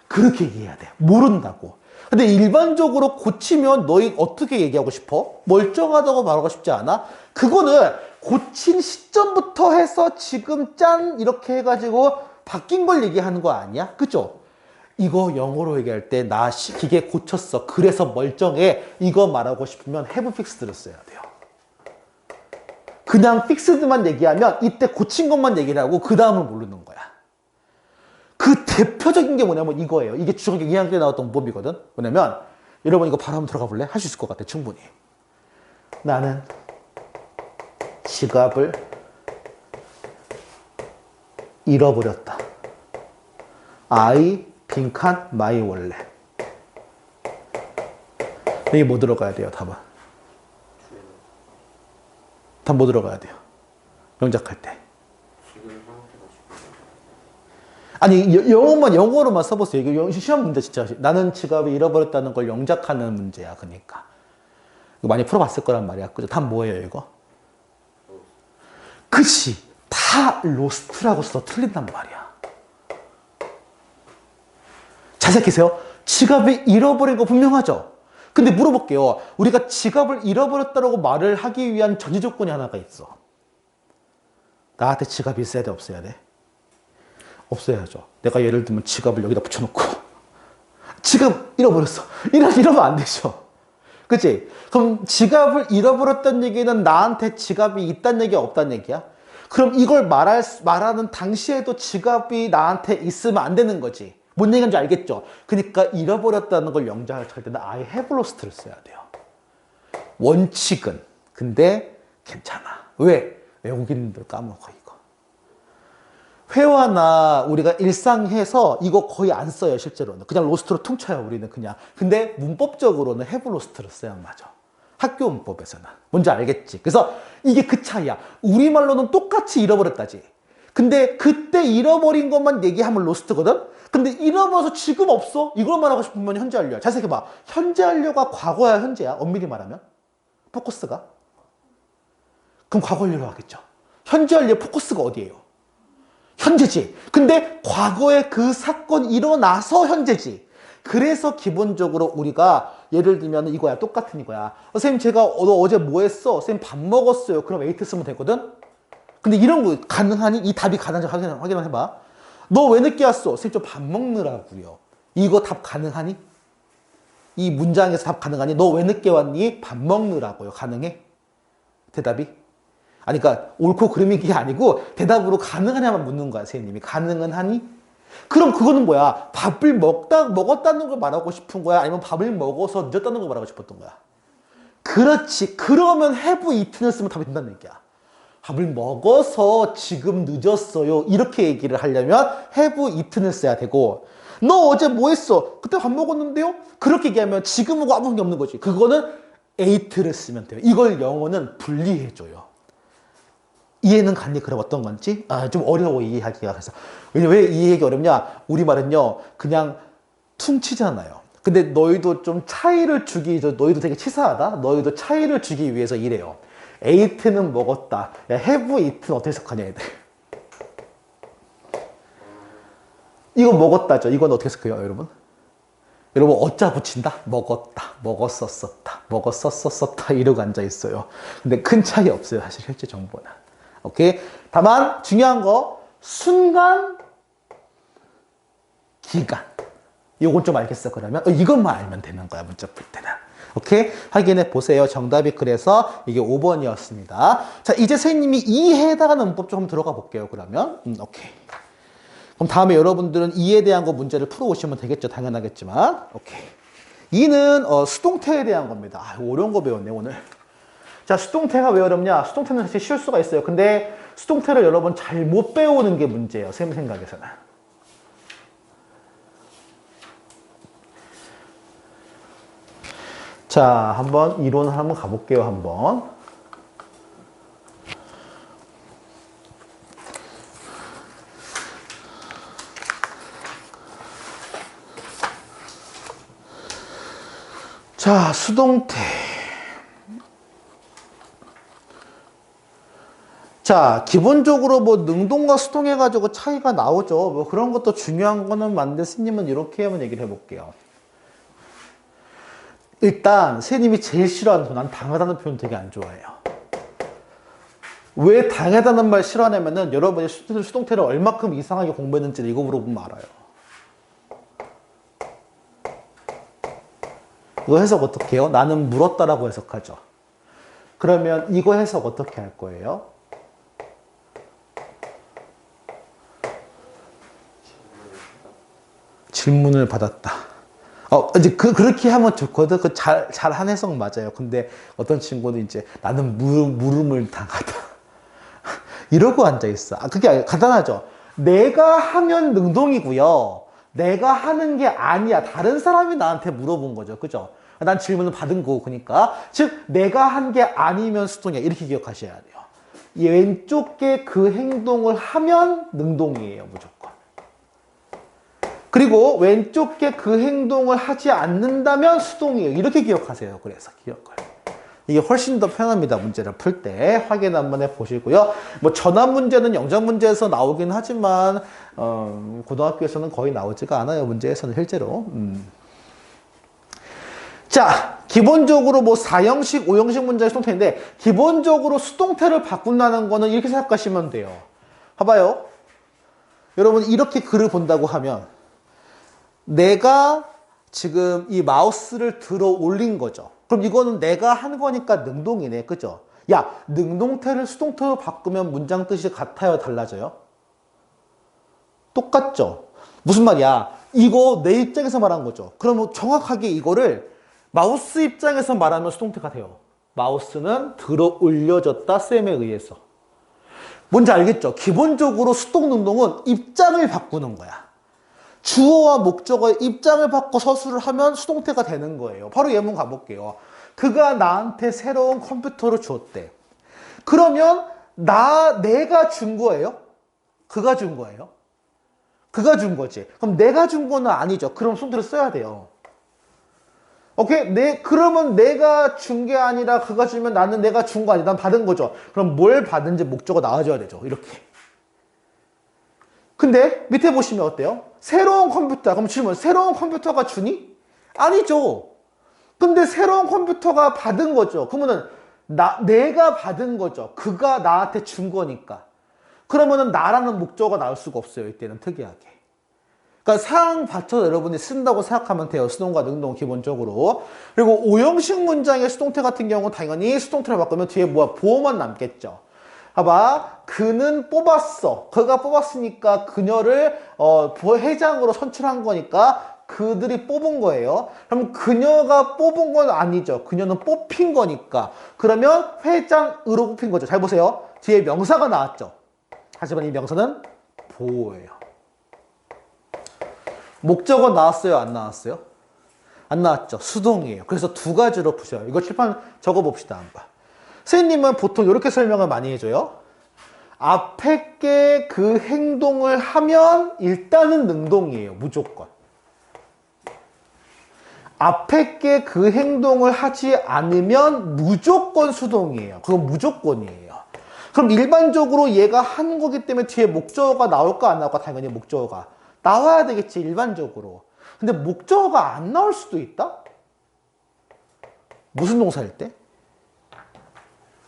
그렇게 얘기해야 돼. 모른다고. 근데 일반적으로 고치면 너희 어떻게 얘기하고 싶어? 멀쩡하다고 말하고 싶지 않아? 그거는 고친 시점부터 해서 지금 짠 이렇게 해가지고 바뀐 걸 얘기하는 거 아니야? 그죠? 이거 영어로 얘기할 때 나 기계 고쳤어. 그래서 멀쩡해. 이거 말하고 싶으면 have fixed를 써야 돼요. 그냥 fixed만 얘기하면 이때 고친 것만 얘기를 하고 그 다음을 모르는 거야. 그 대표적인 게 뭐냐면 이거예요. 이게 중학교 2학년 때 나왔던 문법이거든. 뭐냐면 여러분 이거 바로 한번 들어가 볼래? 할 수 있을 것 같아. 충분히. 나는 지갑을 잃어버렸다. I 빈칸 my wallet. 여기 뭐 들어가야 돼요? 답은. 답 뭐 들어가야 돼요? 영작할 때. 아니 영어로만 써보세요. 이거 시험 문제 진짜. 나는 지갑을 잃어버렸다는 걸 영작하는 문제야. 그러니까 이거 많이 풀어봤을 거란 말이야. 그죠? 답 뭐예요 이거? 그치. 다 로스트라고 써서 틀린단 말이야. 잘 생각해세요. 지갑이 잃어버린 거 분명하죠? 근데 물어볼게요. 우리가 지갑을 잃어버렸다고 말을 하기 위한 전제 조건이 하나가 있어. 나한테 지갑이 있어야 돼, 없어야 돼? 없어야죠. 내가 예를 들면 지갑을 여기다 붙여놓고 지갑 잃어버렸어. 이러면 안 되죠. 그치? 그럼 지갑을 잃어버렸다는 얘기는 나한테 지갑이 있다는 얘기야, 없다는 얘기야? 그럼 이걸 말하는 당시에도 지갑이 나한테 있으면 안 되는 거지. 뭔 얘기인지 알겠죠? 그러니까 잃어버렸다는 걸 영작할 때는 I have lost를 써야 돼요. 원칙은. 근데 괜찮아. 왜? 외국인들 까먹어 이거. 회화나 우리가 일상해서 이거 거의 안 써요, 실제로는. 그냥 로스트로 퉁쳐요, 우리는 그냥. 근데 문법적으로는 have lost를 써야 맞아. 학교 문법에서는. 뭔지 알겠지? 그래서 이게 그 차이야. 우리말로는 똑같이 잃어버렸다지. 근데 그때 잃어버린 것만 얘기하면 로스트거든? 근데 잃어버려서 지금 없어? 이걸 말하고 싶으면 현재 완료야. 잘 생각해봐. 현재 완료가 과거야, 현재야? 엄밀히 말하면? 포커스가? 그럼 과거 완료로 하겠죠. 현재 완료 포커스가 어디예요? 현재지. 근데 과거에 그 사건이 일어나서 현재지. 그래서 기본적으로 우리가 예를 들면 이거야. 똑같은 이거야. 선생님 제가 너 어제 뭐 했어? 선생님 밥 먹었어요. 그럼 에이트 쓰면 되거든? 근데 이런 거 가능하니? 이 답이 가능한지 확인을 해봐. 너 왜 늦게 왔어? 선생님 저 밥 먹느라고요. 이거 답 가능하니? 이 문장에서 답 가능하니? 너 왜 늦게 왔니? 밥 먹느라고요. 가능해? 대답이? 아니 그러니까 옳고 그름인 게 아니고 대답으로 가능하냐만 묻는 거야. 선생님이. 가능은 하니? 그럼 그거는 뭐야? 밥을 먹었다는 걸 말하고 싶은 거야? 아니면 밥을 먹어서 늦었다는 걸 말하고 싶었던 거야? 그렇지. 그러면 have eaten을 쓰면 답이 된다는 얘기야. 밥을 먹어서 지금 늦었어요. 이렇게 얘기를 하려면 have eaten을 써야 되고, 너 어제 뭐 했어? 그때 밥 먹었는데요? 그렇게 얘기하면 지금하고 아무 관계 없는 거지. 그거는 ate를 쓰면 돼요. 이걸 영어는 분리해줘요. 이해는 갔니? 그럼 어떤 건지? 좀 어려워 이해하기가. 그래서 왜 이해하기 어렵냐? 우리말은요 그냥 퉁치잖아요. 근데 너희도 좀 차이를 너희도 되게 치사하다? 너희도 차이를 주기 위해서 이래요. eate는 먹었다. 야, have eaten 어떻게 해석하냐 얘들. 이거 먹었다죠. 이건 어떻게 해석해요 여러분? 여러분 어짜 붙인다? 먹었다. 먹었었었다. 먹었었었다. 이러고 앉아있어요. 근데 큰 차이 없어요. 사실 실제 정보는. 오케이? 다만 중요한 거 순간, 기간. 요건 좀 알겠어 그러면? 이것만 알면 되는 거야 문자 풀 때는. 오케이? 확인해 보세요. 정답이 그래서 이게 5번이었습니다. 자, 이제 선생님이 이해에 해당하는 문법 좀 들어가 볼게요, 그러면. 오케이. 그럼 다음에 여러분들은 이에 대한 거 문제를 풀어오시면 되겠죠. 당연하겠지만. 오케이. 이는 수동태에 대한 겁니다. 어려운 거 배웠네 오늘. 자, 수동태가 왜 어렵냐? 수동태는 사실 쉬울 수가 있어요. 근데 수동태를 여러분 잘 못 배우는 게 문제예요. 쌤 생각에서는. 자, 한번 이론을 한번 가볼게요. 한번. 자, 수동태. 자, 기본적으로 뭐 능동과 수동해가지고 차이가 나오죠. 뭐 그런 것도 중요한 거는 맞는데 스님은 이렇게 한번 얘기를 해볼게요. 일단 스님이 제일 싫어하는 표현, 난 당하다는 표현 되게 안 좋아해요. 왜 당하다는 말 싫어하냐면은 여러분이 수동태를 얼마큼 이상하게 공부했는지를 이거 물어보면 알아요. 이거 해석 어떻게 해요? 나는 물었다라고 해석하죠. 그러면 이거 해석 어떻게 할 거예요? 질문을 받았다. 이제 그렇게 하면 좋거든. 잘한 해석 맞아요. 근데 어떤 친구는 이제 나는 물음을 당하다. 이러고 앉아있어. 그게 간단하죠. 내가 하면 능동이고요. 내가 하는 게 아니야. 다른 사람이 나한테 물어본 거죠. 그죠? 난 질문을 받은 거고, 그러니까. 즉, 내가 한 게 아니면 수동이야. 이렇게 기억하셔야 돼요. 이 왼쪽 게 그 행동을 하면 능동이에요. 무조건. 그리고 왼쪽 게 그 행동을 하지 않는다면 수동이에요. 이렇게 기억하세요. 그래서 기억을. 이게 훨씬 더 편합니다. 문제를 풀 때 확인 한번 해보시고요. 뭐 전환 문제는 영작 문제에서 나오긴 하지만 고등학교에서는 거의 나오지가 않아요. 문제에서는 실제로. 자, 기본적으로 뭐 4형식, 5형식 문제의 수동태인데 기본적으로 수동태를 바꾼다는 거는 이렇게 생각하시면 돼요. 봐봐요. 여러분 이렇게 글을 본다고 하면 내가 지금 이 마우스를 들어 올린 거죠. 그럼 이거는 내가 한 거니까 능동이네. 그죠? 야, 능동태를 수동태로 바꾸면 문장 뜻이 같아요? 달라져요? 똑같죠? 무슨 말이야? 이거 내 입장에서 말한 거죠. 그럼 정확하게 이거를 마우스 입장에서 말하면 수동태가 돼요. 마우스는 들어 올려졌다 쌤에 의해서. 뭔지 알겠죠? 기본적으로 수동 능동은 입장을 바꾸는 거야. 주어와 목적어의 입장을 바꿔 서술을 하면 수동태가 되는 거예요. 바로 예문 가볼게요. 그가 나한테 새로운 컴퓨터를 주었대. 그러면 내가 준 거예요? 그가 준 거예요? 그가 준 거지. 그럼 내가 준 거는 아니죠. 그럼 수동태를 써야 돼요. 오케이? 그러면 내가 준 게 아니라 그가 주면 나는 내가 준 거 아니야. 난 받은 거죠. 그럼 뭘 받은지 목적어 나와줘야 되죠. 이렇게. 근데 밑에 보시면 어때요? 새로운 컴퓨터. 그럼 질문, 새로운 컴퓨터가 주니? 아니죠. 근데 새로운 컴퓨터가 받은 거죠. 그러면은 내가 받은 거죠. 그가 나한테 준 거니까. 그러면은 나라는 목적어가 나올 수가 없어요. 이때는 특이하게. 그러니까 상황 받쳐서 여러분이 쓴다고 생각하면 돼요. 수동과 능동 기본적으로. 그리고 5형식 문장의 수동태 같은 경우는 당연히 수동태를 바꾸면 뒤에 보어만 남겠죠. 봐봐. 그는 뽑았어. 그가 뽑았으니까 그녀를 회장으로 선출한 거니까 그들이 뽑은 거예요. 그럼 그녀가 뽑은 건 아니죠. 그녀는 뽑힌 거니까. 그러면 회장으로 뽑힌 거죠. 잘 보세요. 뒤에 명사가 나왔죠. 하지만 이 명사는 보호예요. 목적어 나왔어요? 안 나왔어요? 안 나왔죠. 수동이에요. 그래서 두 가지로 푸셔요. 이거 칠판 적어봅시다. 한번. 선생님은 보통 이렇게 설명을 많이 해줘요. 앞에 게 그 행동을 하면 일단은 능동이에요. 무조건. 앞에 게 그 행동을 하지 않으면 무조건 수동이에요. 그건 무조건이에요. 그럼 일반적으로 얘가 한 거기 때문에 뒤에 목적어가 나올까 안 나올까? 당연히 목적어가 나와야 되겠지. 일반적으로. 근데 목적어가 안 나올 수도 있다? 무슨 동사일 때?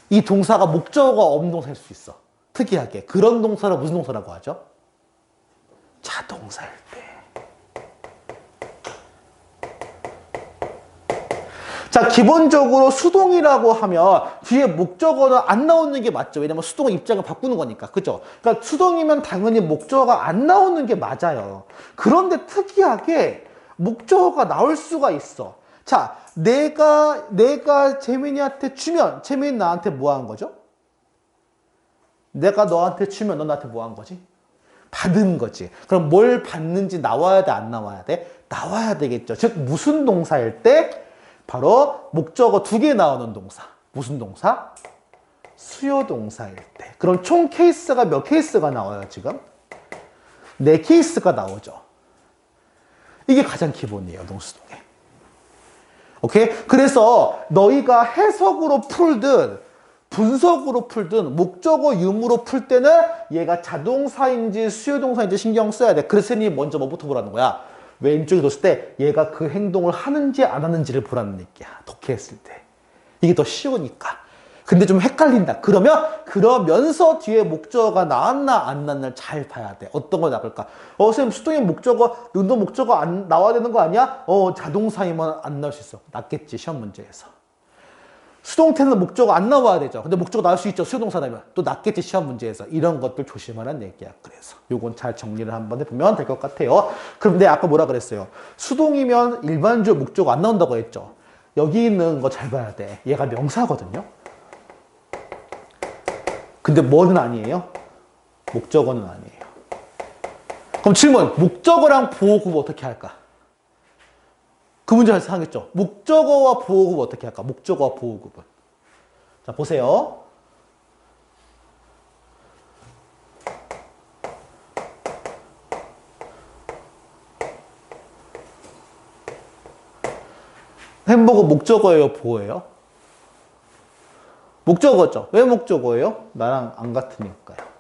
이 동사가 목적어가 없는 동사일 수 있어. 특이하게. 그런 동사를 무슨 동사라고 하죠? 자동사일 때. 자, 기본적으로 수동이라고 하면 뒤에 목적어는 안 나오는 게 맞죠. 왜냐면 수동은 입장을 바꾸는 거니까. 그죠? 그러니까 수동이면 당연히 목적어가 안 나오는 게 맞아요. 그런데 특이하게 목적어가 나올 수가 있어. 자, 내가 재민이한테 주면 재민이 나한테 뭐 한 거죠? 내가 너한테 주면 너 나한테 뭐 한 거지? 받은 거지. 그럼 뭘 받는지 나와야 돼, 안 나와야 돼? 나와야 되겠죠. 즉, 무슨 동사일 때? 바로 목적어 2개 나오는 동사. 무슨 동사? 수요 동사일 때. 그럼 총 케이스가 몇 케이스가 나와요, 지금? 4케이스가 나오죠. 이게 가장 기본이에요, 동수동에. 오케이? 그래서 너희가 해석으로 풀든 분석으로 풀든 목적어 유무로 풀 때는 얘가 자동사인지 수요동사인지 신경 써야 돼. 그래서 선생님이 먼저 뭐부터 보라는 거야? 왼쪽에 뒀을 때 얘가 그 행동을 하는지 안 하는지를 보라는 얘기야. 독해했을 때. 이게 더 쉬우니까. 근데 좀 헷갈린다. 그러면서 뒤에 목적어가 나왔나 안 나왔나를 잘 봐야 돼. 어떤 거 나올까? 선생님 수동의 목적어, 능동 목적어 안 나와야 되는 거 아니야? 자동사이면 안 나올 수 있어. 낫겠지, 시험 문제에서. 수동태는 목적어 안 나와야 되죠. 근데 목적어 나올 수 있죠. 수요동사라면. 또 낫겠지, 시험 문제에서. 이런 것들 조심하라는 얘기야. 그래서 요건 잘 정리를 한번 해보면 될 것 같아요. 그럼 내가 아까 뭐라 그랬어요? 수동이면 일반적으로 목적어 안 나온다고 했죠. 여기 있는 거 잘 봐야 돼. 얘가 명사거든요. 근데 뭐는 아니에요? 목적어는 아니에요. 그럼 질문, 목적어랑 보호구분 어떻게 할까? 그 문제 상했죠. 목적어와 보호구분 어떻게 할까? 목적어와 보호구분. 자, 보세요. 햄버거 목적어예요, 보호예요? 목적어죠. 왜 목적어예요? 나랑 안 같으니까요.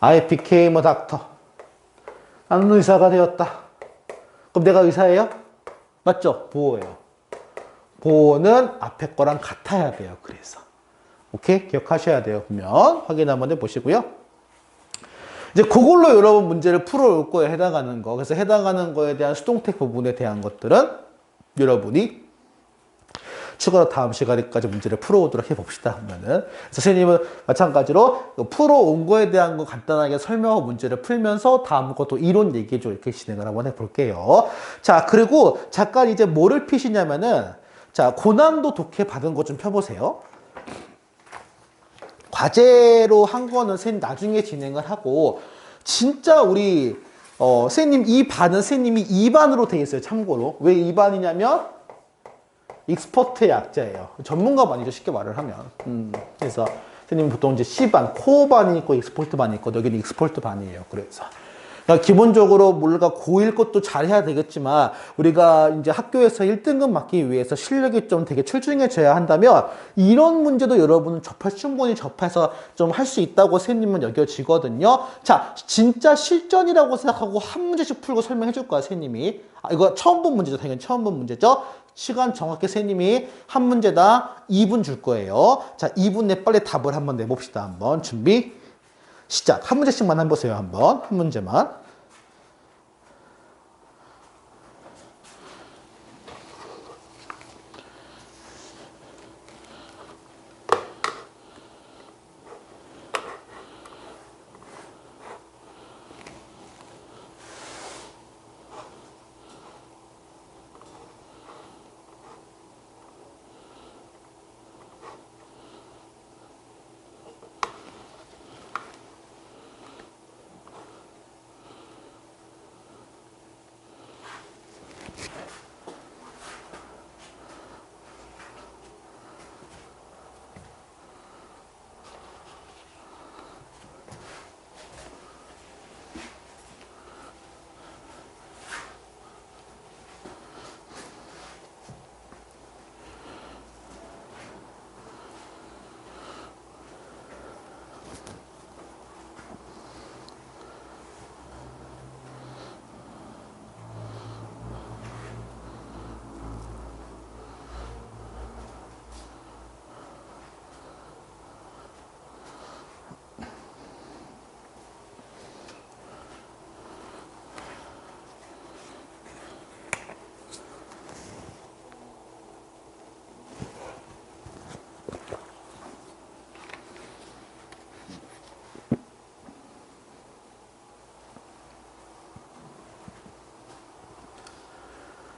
I became a doctor. 나는 의사가 되었다. 그럼 내가 의사예요? 맞죠? 보호예요. 보호는 앞에 거랑 같아야 돼요. 그래서. 오케이? 기억하셔야 돼요. 그러면 확인 한번 해보시고요. 이제 그걸로 여러분 문제를 풀어올 거에 해당하는 거. 그래서 해당하는 거에 대한 수동태 부분에 대한 것들은 여러분이 추가로 다음 시간에까지 문제를 풀어오도록 해봅시다. 그러면은 선생님은 마찬가지로 풀어온 거에 대한 거 간단하게 설명하고 문제를 풀면서 다음 것도 이론 얘기해줘 이렇게 진행을 한번 해볼게요. 자, 그리고 잠깐 이제 뭐를 피시냐면은 자, 고난도 독해 받은 거 좀 펴보세요. 과제로 한 거는 선생님 나중에 진행을 하고 진짜 우리 선생님 이 반은 선생님이 2반으로 돼 있어요. 참고로. 왜 2반이냐면 익스퍼트의 약자예요. 전문가반이죠. 쉽게 말을 하면. 그래서 선생님 보통 이제 C반, 코어 반이 있고 익스퍼트 반이 있고 여기는 익스퍼트 반이에요. 그래서 그러니까 기본적으로 우리가 고1 것도 잘 해야 되겠지만 우리가 이제 학교에서 1등급 맞기 위해서 실력이 좀 되게 출중해져야 한다면 이런 문제도 여러분은 충분히 접해서 좀 할 수 있다고 선생님은 여겨지거든요. 자, 진짜 실전이라고 생각하고 한 문제씩 풀고 설명해 줄 거야, 선생님이. 이거 처음 본 문제죠. 당연히 처음 본 문제죠. 시간 정확히 선생님이 한 문제당 2분 줄 거예요. 자, 2분 내 빨리 답을 한번 내봅시다. 한번 준비. 시작. 한 문제씩만 해보세요. 한번. 한 문제만.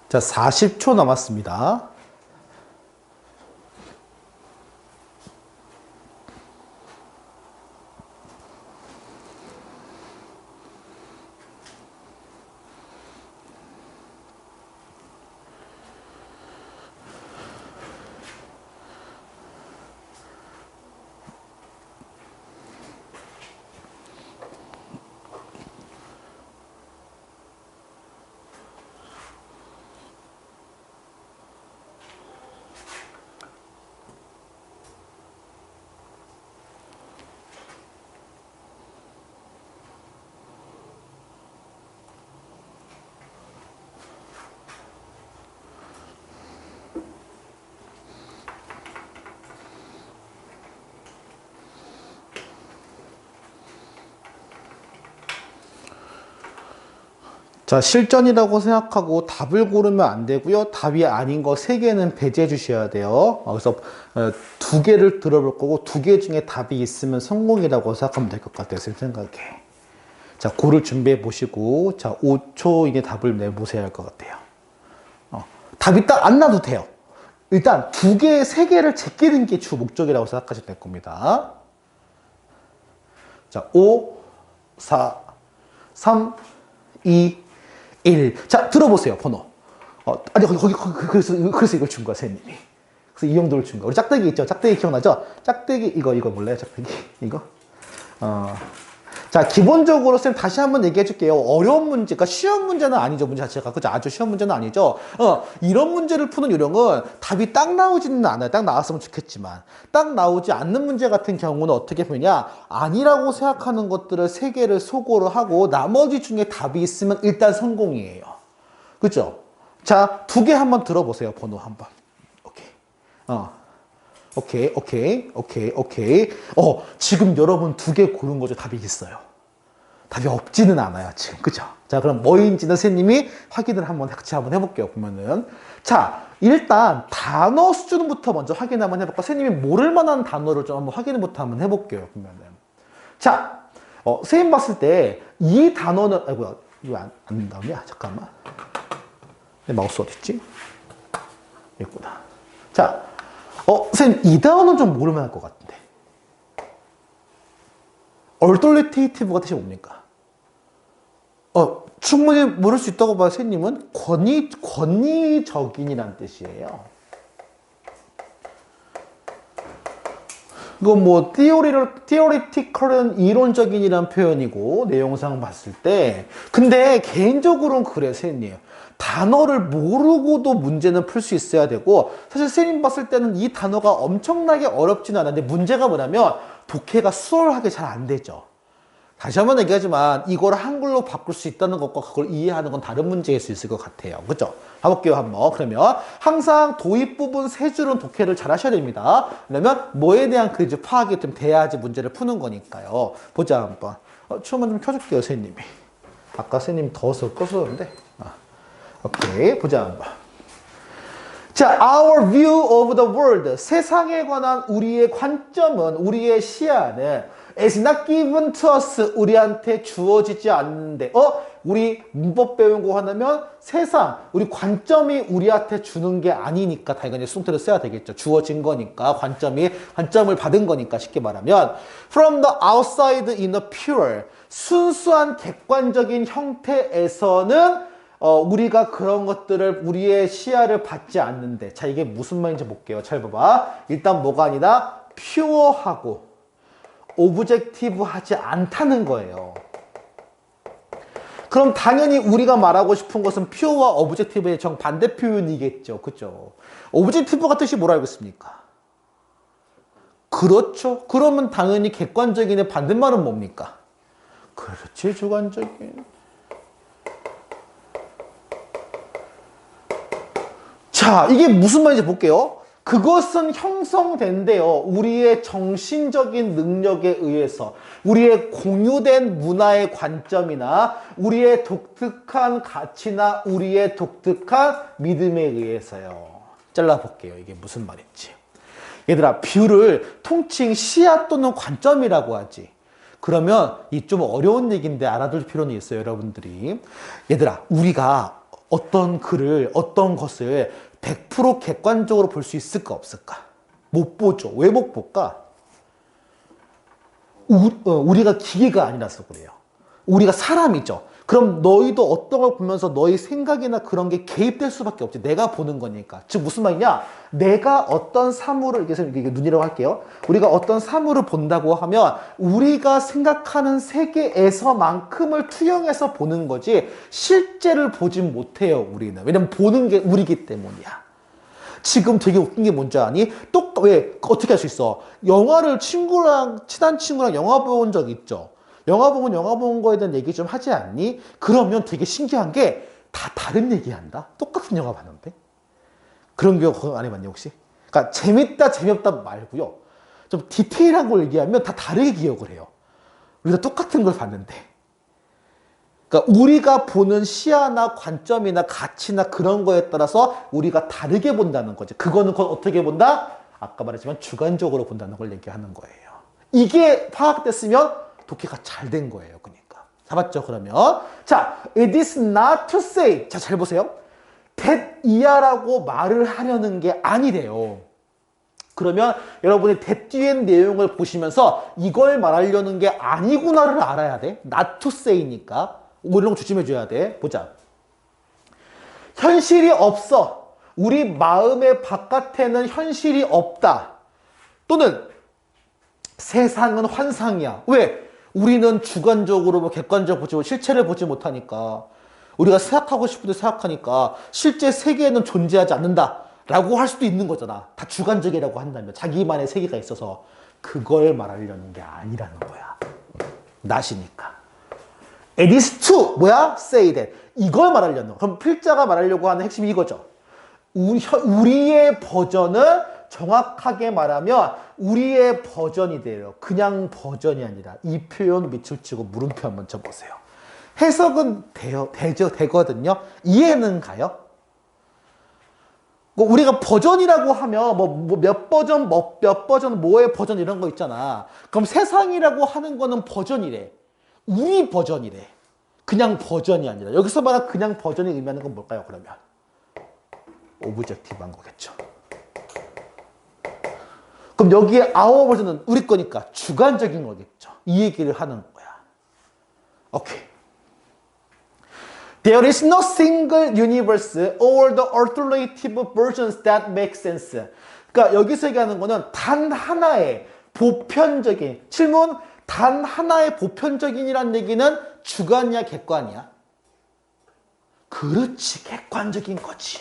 자, 40초 남았습니다. 자, 실전이라고 생각하고 답을 고르면 안 되고요. 답이 아닌 거 3개는 배제해 주셔야 돼요. 그래서 2개를 들어볼 거고 2개 중에 답이 있으면 성공이라고 생각하면 될 것 같아요. 제 생각에. 자, 고를 준비해 보시고 자, 5초 이내 답을 내보셔야 할 것 같아요. 답이 딱 안 나도 돼요. 일단 2개, 3개를 제끼는 게 주 목적이라고 생각하시면 될 겁니다. 자, 5, 4, 3, 2, 1. 자, 들어보세요, 번호. 아니, 그래서 이걸 준 거야, 선생님이. 그래서 이 정도를 준 거야. 우리 짝대기 있죠? 짝대기 기억나죠? 짝대기, 이거 몰라요, 짝대기? 이거? 자, 기본적으로 쌤 다시 한번 얘기해 줄게요. 어려운 문제, 그러니까 쉬운 문제는 아니죠, 문제 자체가. 그죠? 아주 쉬운 문제는 아니죠. 이런 문제를 푸는 요령은 답이 딱 나오지는 않아요. 딱 나왔으면 좋겠지만. 딱 나오지 않는 문제 같은 경우는 어떻게 보냐. 아니라고 생각하는 것들을 3개를 소거를 하고 나머지 중에 답이 있으면 일단 성공이에요. 그죠? 자, 2개 한번 들어보세요. 번호 한번. 오케이. 지금 여러분 2개 고른 거죠. 답이 있어요. 답이 없지는 않아요, 지금. 그죠? 자, 그럼 뭐인지는 선생님이 확인을 같이 한번 해볼게요, 보면은. 자, 일단 단어 수준부터 먼저 확인 한번 해볼까? 선생님이 모를 만한 단어를 좀 한번 확인부터 한번 해볼게요, 보면은. 자, 선생님 봤을 때 이 단어는, 아이고야, 이거 안 나오냐? 잠깐만. 내 마우스 어딨지? 있구나. 자, 선생님, 이 단어는 좀 모를 만할 것 같은데. 얼톨리테이티브가 뜻이 뭡니까? 충분히 모를 수 있다고 봐요. 선생님은 권위적인이란 뜻이에요. 이거 뭐 theoretical은 이론적인이란 표현이고 내용상 봤을 때 근데 개인적으로는 그래요, 선생님. 단어를 모르고도 문제는 풀 수 있어야 되고 사실 선생님 봤을 때는 이 단어가 엄청나게 어렵지는 않은데 문제가 뭐냐면 독해가 수월하게 잘 안 되죠. 다시 한번 얘기하지만 이걸 한글로 바꿀 수 있다는 것과 그걸 이해하는 건 다른 문제일 수 있을 것 같아요. 그죠? 가볼게요, 한번. 그러면 항상 도입 부분 3줄은 독해를 잘 하셔야 됩니다. 왜냐면 뭐에 대한 퀴즈 파악이 좀 돼야지 문제를 푸는 거니까요. 보자, 한번. 춤은 좀 켜줄게요, 선생님이. 아까 선생님 더워서 꺼서는데. 오케이, 보자, 한번. 자, our view of the world. 세상에 관한 우리의 관점은, 우리의 시야는 is not given to us. 우리한테 주어지지 않는데. 우리 문법 배운 거 하나면 세상, 우리 관점이 우리한테 주는 게 아니니까 당연히 수동태를 써야 되겠죠. 주어진 거니까, 관점을 받은 거니까 쉽게 말하면 from the outside in a pure. 순수한 객관적인 형태에서는 우리가 그런 것들을 우리의 시야를 받지 않는데. 자, 이게 무슨 말인지 볼게요. 잘 봐봐. 일단 뭐가 아니라 퓨어하고 오브젝티브하지 않다는 거예요. 그럼 당연히 우리가 말하고 싶은 것은 퓨어와 오브젝티브의 정반대 표현이겠죠. 그죠? 오브젝티브가 뜻이 뭐라 알겠습니까? 그렇죠. 그러면 당연히 객관적인의 반대말은 뭡니까? 그렇지, 주관적인. 자, 이게 무슨 말인지 볼게요. 그것은 형성된대요. 우리의 정신적인 능력에 의해서, 우리의 공유된 문화의 관점이나 우리의 독특한 가치나 우리의 독특한 믿음에 의해서요. 잘라볼게요. 이게 무슨 말인지. 얘들아, 뷰를 통칭 시야 또는 관점이라고 하지. 그러면 이 좀 어려운 얘기인데 알아둘 필요는 있어요, 여러분들이. 얘들아, 우리가 어떤 글을, 어떤 것을 100% 객관적으로 볼 수 있을까, 없을까? 못 보죠. 왜 못 볼까? 우리가 기계가 아니라서 그래요. 우리가 사람이죠. 그럼 너희도 어떤 걸 보면서 너희 생각이나 그런 게 개입될 수밖에 없지. 내가 보는 거니까. 즉 무슨 말이냐? 내가 어떤 사물을, 이게 눈이라고 할게요. 우리가 어떤 사물을 본다고 하면 우리가 생각하는 세계에서만큼을 투영해서 보는 거지 실제를 보진 못해요, 우리는. 왜냐면 보는 게 우리기 때문이야. 지금 되게 웃긴 게 뭔지 아니? 왜 어떻게 할 수 있어? 영화를 친한 친구랑 영화 본 적 있죠? 영화 본 거에 대한 얘기 좀 하지 않니? 그러면 되게 신기한 게 다 다른 얘기 한다? 똑같은 영화 봤는데? 그런 경우 안 해봤니, 혹시? 그러니까 재밌다, 재미없다 말고요. 좀 디테일한 걸 얘기하면 다 다르게 기억을 해요. 우리가 똑같은 걸 봤는데. 그러니까 우리가 보는 시야나 관점이나 가치나 그런 거에 따라서 우리가 다르게 본다는 거지. 그거는 어떻게 본다? 아까 말했지만 주관적으로 본다는 걸 얘기하는 거예요. 이게 파악됐으면 독해가 잘 된 거예요. 그러니까. 잡았죠? 그러면. 자, it is not to say. 자, 잘 보세요. that 이하라고 말을 하려는 게 아니래요. 그러면 여러분이 that 뒤에 내용을 보시면서 이걸 말하려는 게 아니구나를 알아야 돼. not to say니까. 이런 거 조심해줘야 돼. 보자. 현실이 없어. 우리 마음의 바깥에는 현실이 없다. 또는 세상은 환상이야. 왜? 우리는 주관적으로 객관적으로 보지 실체를 보지 못하니까. 우리가 생각하고 싶은데 생각하니까 실제 세계에는 존재하지 않는다 라고 할 수도 있는 거잖아. 다 주관적이라고 한다면 자기만의 세계가 있어서 그걸 말하려는 게 아니라는 거야. not이니까. It is to 뭐야? say that. 이걸 말하려는 거. 그럼 필자가 말하려고 하는 핵심이 이거죠. 우리의 버전을 정확하게 말하면 우리의 버전이 돼요. 그냥 버전이 아니라 이 표현 밑줄 치고 물음표 한번 쳐보세요. 해석은 되거든요. 이해는 가요? 우리가 버전이라고 하면 몇 버전, 뭐의 버전 이런 거 있잖아. 그럼 세상이라고 하는 거는 버전이래. 우리 버전이래. 그냥 버전이 아니라. 여기서 말하는 그냥 버전이 의미하는 건 뭘까요, 그러면? 오브젝티브한 거겠죠. 그럼 여기에 our 버전은 우리 거니까 주관적인 거겠죠. 이 얘기를 하는 거야. 오케이. There is no single universe or the alternative versions that make sense. 그러니까 여기서 얘기하는 거는 단 하나의 보편적인 질문, 단 하나의 보편적인이란 얘기는 주관이야, 객관이야? 그렇지, 객관적인 거지.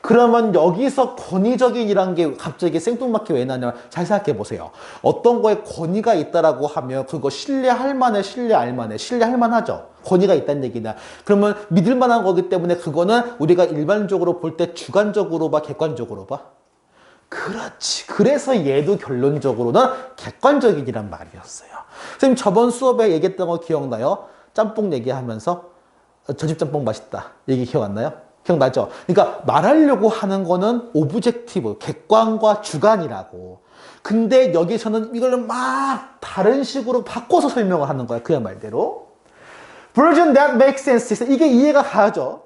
그러면 여기서 권위적인이란 게 갑자기 생뚱맞게 왜 나냐? 잘 생각해 보세요. 어떤 거에 권위가 있다라고 하면 그거 신뢰할 만해, 신뢰할 만해, 신뢰할 만하죠. 권위가 있다는 얘기다. 그러면 믿을 만한 거기 때문에 그거는 우리가 일반적으로 볼 때 주관적으로 봐, 객관적으로 봐? 그렇지. 그래서 얘도 결론적으로는 객관적인이란 말이었어요. 선생님 저번 수업에 얘기했던 거 기억나요? 짬뽕 얘기하면서 저 집 짬뽕 맛있다. 얘기 기억 안 나요? 기억나죠? 그러니까 말하려고 하는 거는 오브젝티브, 객관과 주관이라고. 근데 여기서는 이걸 막 다른 식으로 바꿔서 설명을 하는 거야. 그냥 말대로. Version that makes sense. 이게 이해가 가죠.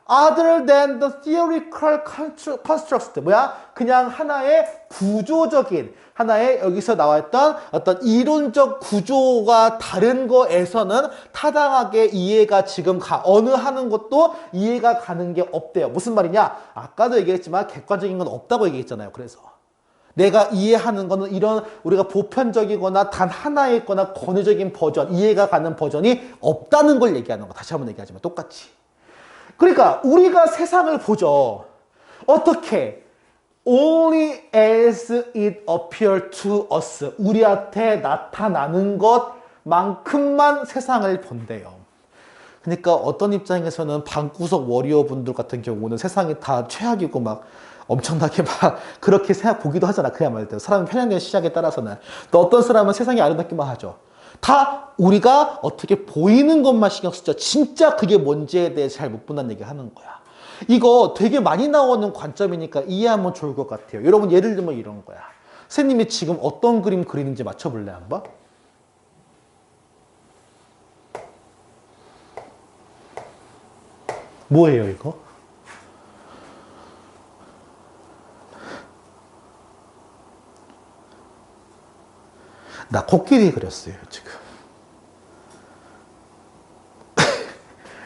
Other than the theoretical construct. 뭐야? 그냥 하나의 구조적인, 하나의 여기서 나왔던 어떤 이론적 구조가 다른 거에서는 타당하게 이해가 지금 어느 하는 것도 이해가 가는 게 없대요. 무슨 말이냐? 아까도 얘기했지만 객관적인 건 없다고 얘기했잖아요. 그래서. 내가 이해하는 거는 이런 우리가 보편적이거나 단 하나에 있거나 권위적인 버전, 이해가 가는 버전이 없다는 걸 얘기하는 거. 다시 한번 얘기하지만 똑같이. 그러니까 우리가 세상을 보죠. 어떻게? Only as it appears to us. 우리한테 나타나는 것만큼만 세상을 본대요. 그러니까 어떤 입장에서는 방구석 워리어 분들 같은 경우는 세상이 다 최악이고 막 엄청나게 막 그렇게 보기도 하잖아. 그야말로 사람의 편향된 시각에 따라서는. 또 어떤 사람은 세상이 아름답기만 하죠. 다 우리가 어떻게 보이는 것만 신경 쓰죠. 진짜 그게 뭔지에 대해 잘 못 본다는 얘기 하는 거야. 이거 되게 많이 나오는 관점이니까 이해하면 좋을 것 같아요. 여러분 예를 들면 이런 거야. 선생님이 지금 어떤 그림 그리는지 맞춰볼래 한번? 뭐예요, 이거? 나 코끼리 그렸어요, 지금.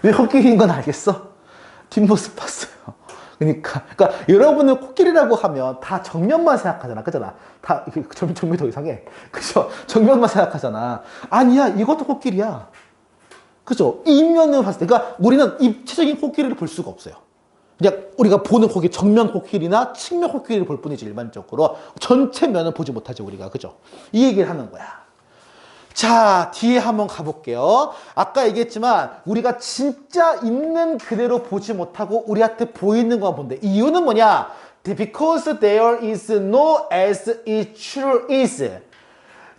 왜 코끼리인 건 알겠어? 뒷모습 봤어요. 그러니까 여러분은 코끼리라고 하면 다 정면만 생각하잖아, 그잖아. 다 정면이 더 이상해, 그죠? 정면만 생각하잖아. 아니야, 이것도 코끼리야, 그죠? 이면을 봤을 때, 그러니까 우리는 입체적인 코끼리를 볼 수가 없어요. 그냥 우리가 보는 코끼리, 정면 코끼리나 측면 코끼리를 볼 뿐이지, 일반적으로 전체 면은 보지 못하죠, 우리가, 그죠? 이 얘기를 하는 거야. 자, 뒤에 한번 가볼게요. 아까 얘기했지만 우리가 진짜 있는 그대로 보지 못하고 우리한테 보이는 것만 본대. 이유는 뭐냐? Because there is no as it true is.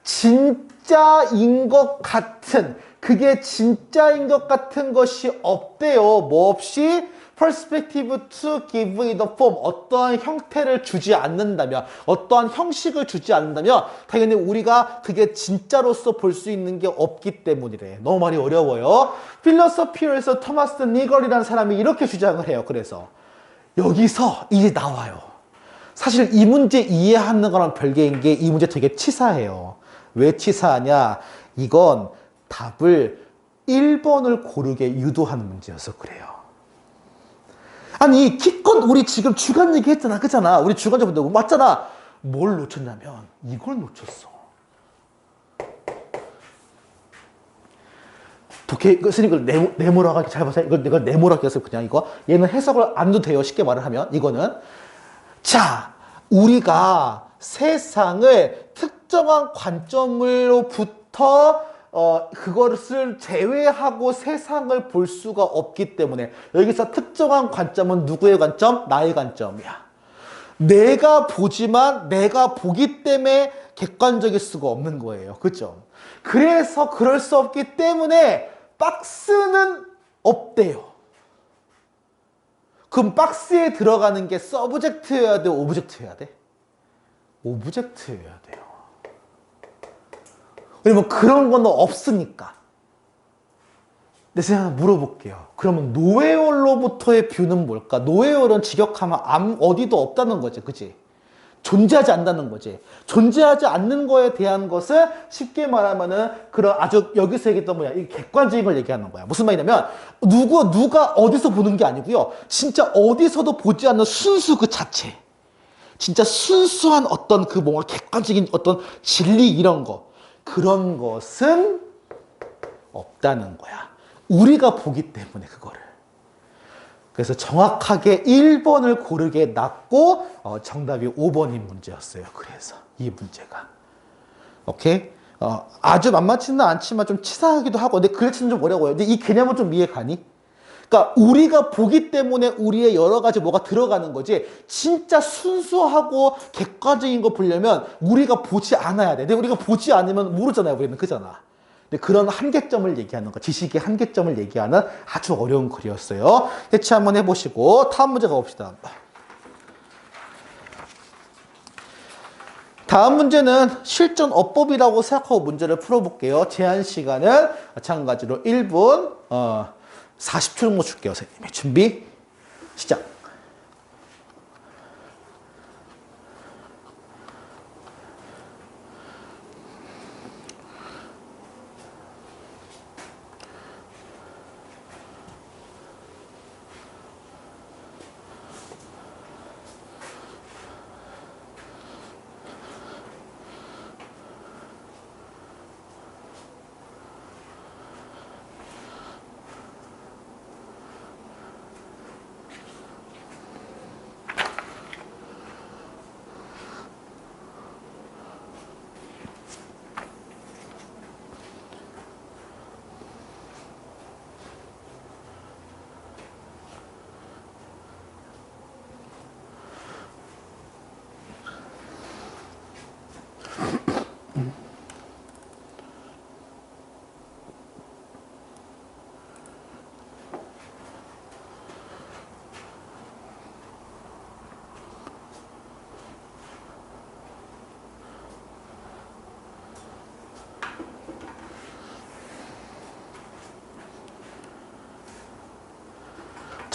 진짜인 것 같은, 그게 진짜인 것 같은 것이 없대요. 뭐 없이? perspective to give it a form. 어떠한 형태를 주지 않는다면, 어떠한 형식을 주지 않는다면 당연히 우리가 그게 진짜로서 볼 수 있는 게 없기 때문이래. 너무 말이 어려워요. 필로소피어에서 토마스 니걸이라는 사람이 이렇게 주장을 해요. 그래서 여기서 이제 나와요. 사실 이 문제 이해하는 거랑 별개인 게 이 문제 되게 치사해요. 왜 치사하냐? 이건 답을 1번을 고르게 유도하는 문제여서 그래요. 아니, 기껏 우리 지금 주간 얘기 했잖아, 그잖아. 우리 주간 적은데 맞잖아. 뭘 놓쳤냐면 이걸 놓쳤어. 독해, 선생님 이걸 네모라고 잘 보세요. 이걸 내가 네모라고 해서 그냥 이거 얘는 해석을 안 해도 돼요. 쉽게 말을 하면 이거는, 자, 우리가 세상을 특정한 관점으로부터 그것을 제외하고 세상을 볼 수가 없기 때문에 여기서 특정한 관점은 누구의 관점? 나의 관점이야. 내가 보지만 내가 보기 때문에 객관적일 수가 없는 거예요. 그죠? 그래서 그럴 수 없기 때문에 박스는 없대요. 그럼 박스에 들어가는 게 서브젝트여야 돼, 오브젝트여야 돼? 오브젝트여야 돼요. 왜냐면 그런 건 없으니까. 근데 제가 물어볼게요. 그러면 노웨올로부터의 뷰는 뭘까? 노웨올은 직역하면 어디도 없다는 거지, 그치? 존재하지 않는다는 거지. 존재하지 않는 거에 대한 것을 쉽게 말하면은 그런 아주 여기서 얘기했던 뭐야, 이 객관적인 걸 얘기하는 거야. 무슨 말이냐면 누가 어디서 보는 게 아니고요. 진짜 어디서도 보지 않는 순수 그 자체. 진짜 순수한 어떤 그 뭔가 객관적인 어떤 진리 이런 거. 그런 것은 없다는 거야. 우리가 보기 때문에 그거를. 그래서 정확하게 1번을 고르게 놨고 정답이 5번인 문제였어요. 그래서 이 문제가. 오케이? 아주 만만치는 않지만 좀 치사하기도 하고, 근데 그렇지는 좀 어려워요. 근데 이 개념은 좀 이해 가니? 그러니까 우리가 보기 때문에 우리의 여러 가지 뭐가 들어가는 거지, 진짜 순수하고 객관적인 거 보려면 우리가 보지 않아야 돼. 근데 우리가 보지 않으면 모르잖아요, 우리는. 그잖아. 근데 그런 한계점을 얘기하는 거, 지식의 한계점을 얘기하는 아주 어려운 글이었어요. 대체 한번 해보시고 다음 문제 가봅시다. 다음 문제는 실전 어법이라고 생각하고 문제를 풀어볼게요. 제한 시간은 마찬가지로 1분 40초 정도 줄게요. 선생님이. 준비 시작.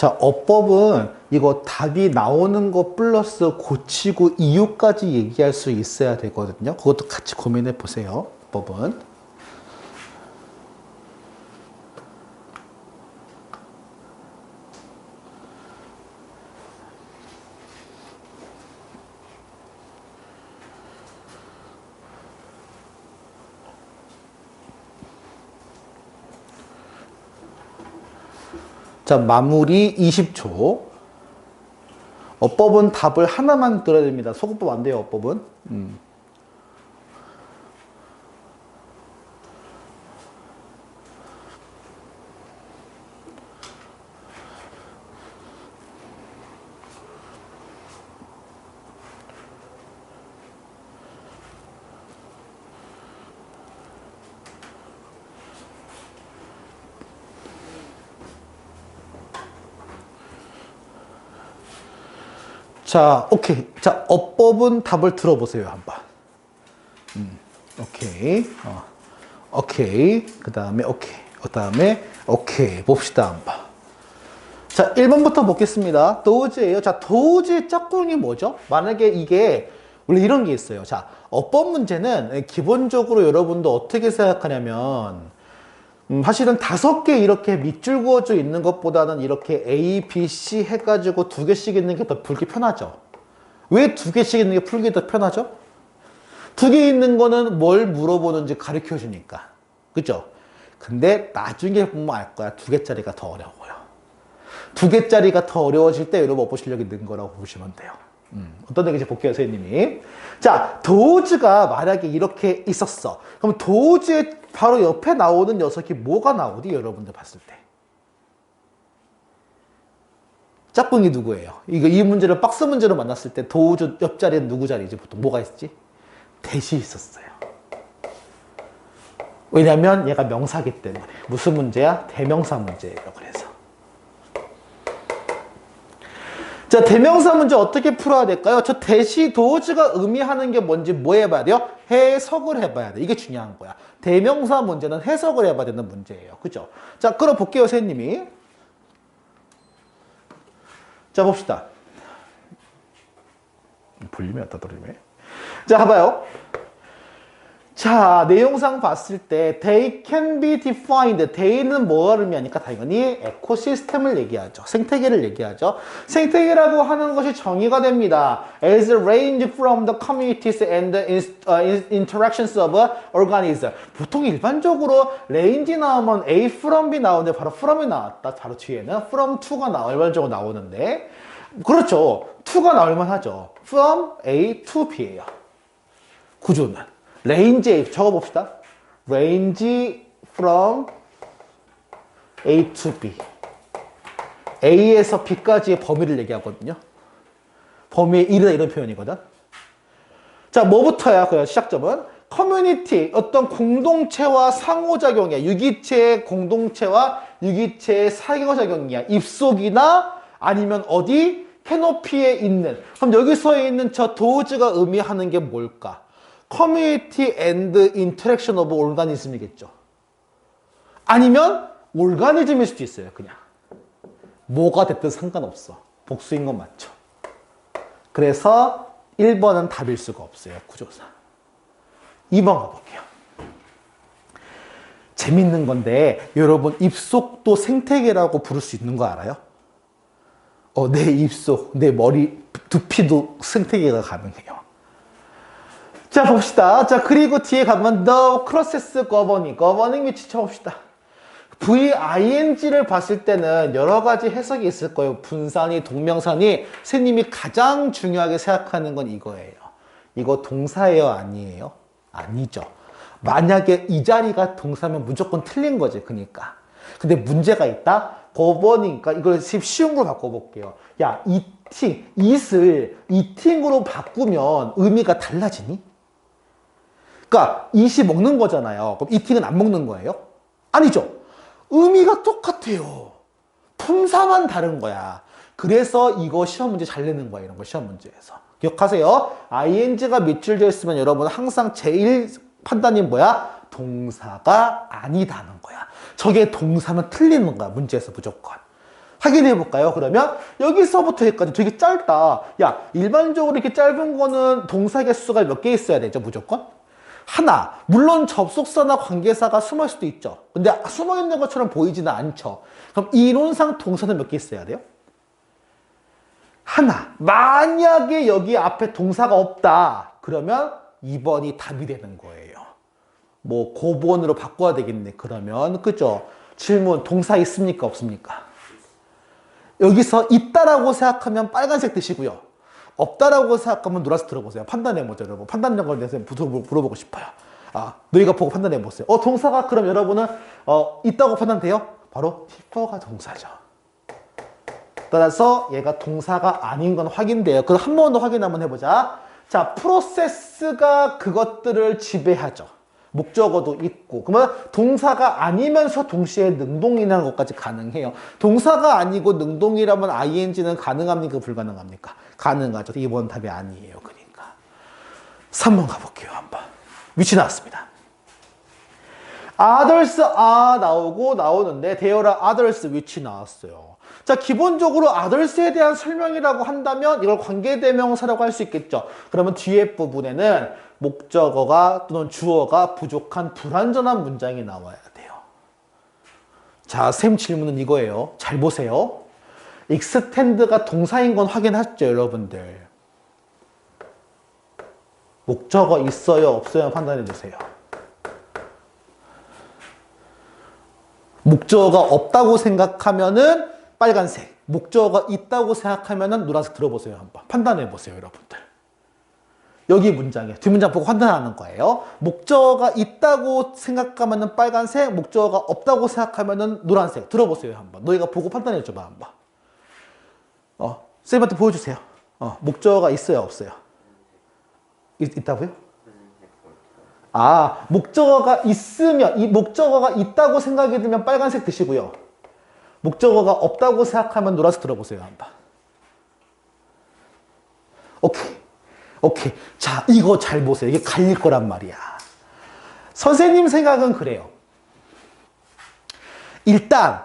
자, 어법은 이거 답이 나오는 거 플러스 고치고 이유까지 얘기할 수 있어야 되거든요. 그것도 같이 고민해 보세요. 어법은. 자, 마무리 20초. 어법은 답을 하나만 들어야 됩니다. 소거법 안 돼요, 어법은. 자, 오케이. 자, 어법은 답을 들어보세요, 한번. 오케이. 오케이. 그 다음에, 오케이. 그 다음에, 오케이. 봅시다, 한번. 자, 1번부터 보겠습니다. 도우즈예요. 자, 도우즈의 짝꿍이 뭐죠? 만약에 이게, 원래 이런 게 있어요. 자, 어법 문제는 기본적으로 여러분도 어떻게 생각하냐면, 사실은 5개 이렇게 밑줄 그어져 있는 것보다는 이렇게 A, B, C 해가지고 2개씩 있는 게 더 풀기 편하죠. 왜 2개씩 있는 게 풀기 더 편하죠? 2개 있는 거는 뭘 물어보는지 가르쳐 주니까. 그죠? 근데 나중에 보면 알 거야. 2개짜리가 더 어려워요. 2개짜리가 더 어려워질 때 여러분 어법 실력이 는 거라고 보시면 돼요. 어떤 얘기인지 볼게요, 선생님이. 자, 도우즈가 만약에 이렇게 있었어. 그럼 도우즈의 바로 옆에 나오는 녀석이 뭐가 나오니? 여러분들 봤을 때. 짝꿍이 누구예요? 이 문제를 박스 문제로 만났을 때 도우즈 옆자리는 누구 자리지? 보통 뭐가 있었지? 대시 있었어요. 왜냐면 얘가 명사기 때문에. 무슨 문제야? 대명사 문제예요. 그래서. 자, 대명사 문제 어떻게 풀어야 될까요? 저 대시 도우즈가 의미하는 게 뭔지 뭐 해봐야 돼요? 해석을 해봐야 돼. 이게 중요한 거야. 대명사 문제는 해석을 해봐야 되는 문제예요. 그죠? 자, 끌어볼게요, 선생님이. 자, 봅시다. 볼륨이 어디다 돌리네. 자, 봐봐요. 자, 내용상 봤을 때 they can be defined. they는 뭐를 의미하니까 당연히 에코시스템을 얘기하죠. 생태계를 얘기하죠. 생태계라고 하는 것이 정의가 됩니다. as range from the communities and the interactions of organisms. 보통 일반적으로 range 나오면 A from B 나오는데 바로 from이 나왔다. 바로 뒤에는 from to가 일반적으로 나오는데 그렇죠. to가 나올만 하죠. from A to B예요. 구조는. range 적어봅시다. range from A to B. A에서 B까지의 범위를 얘기하거든요. 범위의 1이다 이런 표현이거든. 자, 뭐부터야? 그 시작점은 커뮤니티, 어떤 공동체와 상호작용이야. 유기체의 공동체와 유기체의 상호작용이야. 입속이나 아니면 어디? 캐노피에 있는. 그럼 여기서 있는 저 도우즈가 의미하는 게 뭘까? 커뮤니티 앤드 인터랙션 오브 오르가니즘이겠죠. 아니면 오르가니즘일 수도 있어요. 그냥 뭐가 됐든 상관없어. 복수인 건 맞죠. 그래서 1번은 답일 수가 없어요. 구조사. 2번 가볼게요. 재밌는 건데 여러분 입속도 생태계라고 부를 수 있는 거 알아요? 내 입속, 내 머리 두피도 생태계가 가능해요. 자, 봅시다. 자, 그리고 뒤에 가면 the process governing 위치 쳐봅시다. VING를 봤을 때는 여러 가지 해석이 있을 거예요. 분산이, 동명산이. 선생님이 가장 중요하게 생각하는 건 이거예요. 이거 동사예요? 아니에요? 아니죠. 만약에 이 자리가 동사면 무조건 틀린 거지. 그러니까. 근데 문제가 있다? governing. 그러니까 이걸 쉬운 걸 바꿔볼게요. 야, it을 eating으로 바꾸면 의미가 달라지니? 그러니까 it이 먹는 거잖아요. 그럼 eating은 안 먹는 거예요? 아니죠. 의미가 똑같아요. 품사만 다른 거야. 그래서 이거 시험 문제 잘 내는 거야. 이런 거 시험 문제에서. 기억하세요. ing가 밑줄 져 있으면 여러분 항상 제일 판단이 뭐야? 동사가 아니다는 거야. 저게 동사면 틀리는 거야. 문제에서 무조건. 확인해 볼까요? 그러면 여기서부터 여기까지 되게 짧다. 야, 일반적으로 이렇게 짧은 거는 동사 개수가 몇 개 있어야 되죠, 무조건? 하나. 물론 접속사나 관계사가 숨을 수도 있죠. 근데 숨어 있는 것처럼 보이지는 않죠. 그럼 이론상 동사는 몇 개 있어야 돼요? 하나. 만약에 여기 앞에 동사가 없다. 그러면 2번이 답이 되는 거예요. 뭐 고번으로 바꿔야 되겠네. 그러면 그죠? 질문 동사 있습니까? 없습니까? 여기서 있다라고 생각하면 빨간색 드시고요. 없다라고 생각하면 노란색 들어보세요. 판단해보죠, 여러분. 판단력에 대해서 물어보고 싶어요. 아, 너희가 보고 판단해보세요. 동사가 그럼 여러분은 있다고 판단돼요? 바로 T4가 동사죠. 따라서 얘가 동사가 아닌 건 확인돼요. 그럼 한 번 더 확인 한번 해보자. 자, 프로세스가 그것들을 지배하죠. 목적어도 있고. 그러면 동사가 아니면서 동시에 능동이라는 것까지 가능해요. 동사가 아니고 능동이라면 ing는 가능합니까? 불가능합니까? 가능하죠. 2번 답이 아니에요. 그러니까 3번 가볼게요. 한번. 위치 나왔습니다. others are 나오는데 there are others 위치 나왔어요. 자, 기본적으로 others에 대한 설명이라고 한다면 이걸 관계대명사라고 할 수 있겠죠. 그러면 뒤에 부분에는 목적어가 또는 주어가 부족한 불완전한 문장이 나와야 돼요. 자, 쌤 질문은 이거예요. 잘 보세요. extend가 동사인 건 확인하셨죠, 여러분들? 목적어 있어요, 없어요? 판단해 주세요. 목적어가 없다고 생각하면은 빨간색, 목적어가 있다고 생각하면은 노란색 들어보세요. 한번 판단해 보세요, 여러분들. 여기 문장에 뒷문장 보고 판단하는 거예요. 목적어가 있다고 생각하면은 빨간색, 목적어가 없다고 생각하면은 노란색. 들어보세요, 한번. 너희가 보고 판단해 줘봐, 한번. 쌤한테 보여주세요. 목적어가 있어요, 없어요? 있다고요? 아, 목적어가 있으면, 이 목적어가 있다고 생각이 들면 빨간색 드시고요. 목적어가 없다고 생각하면 노란색 들어보세요, 한번. 오케이. 자, 이거 잘 보세요. 이게 갈릴 거란 말이야. 선생님 생각은 그래요. 일단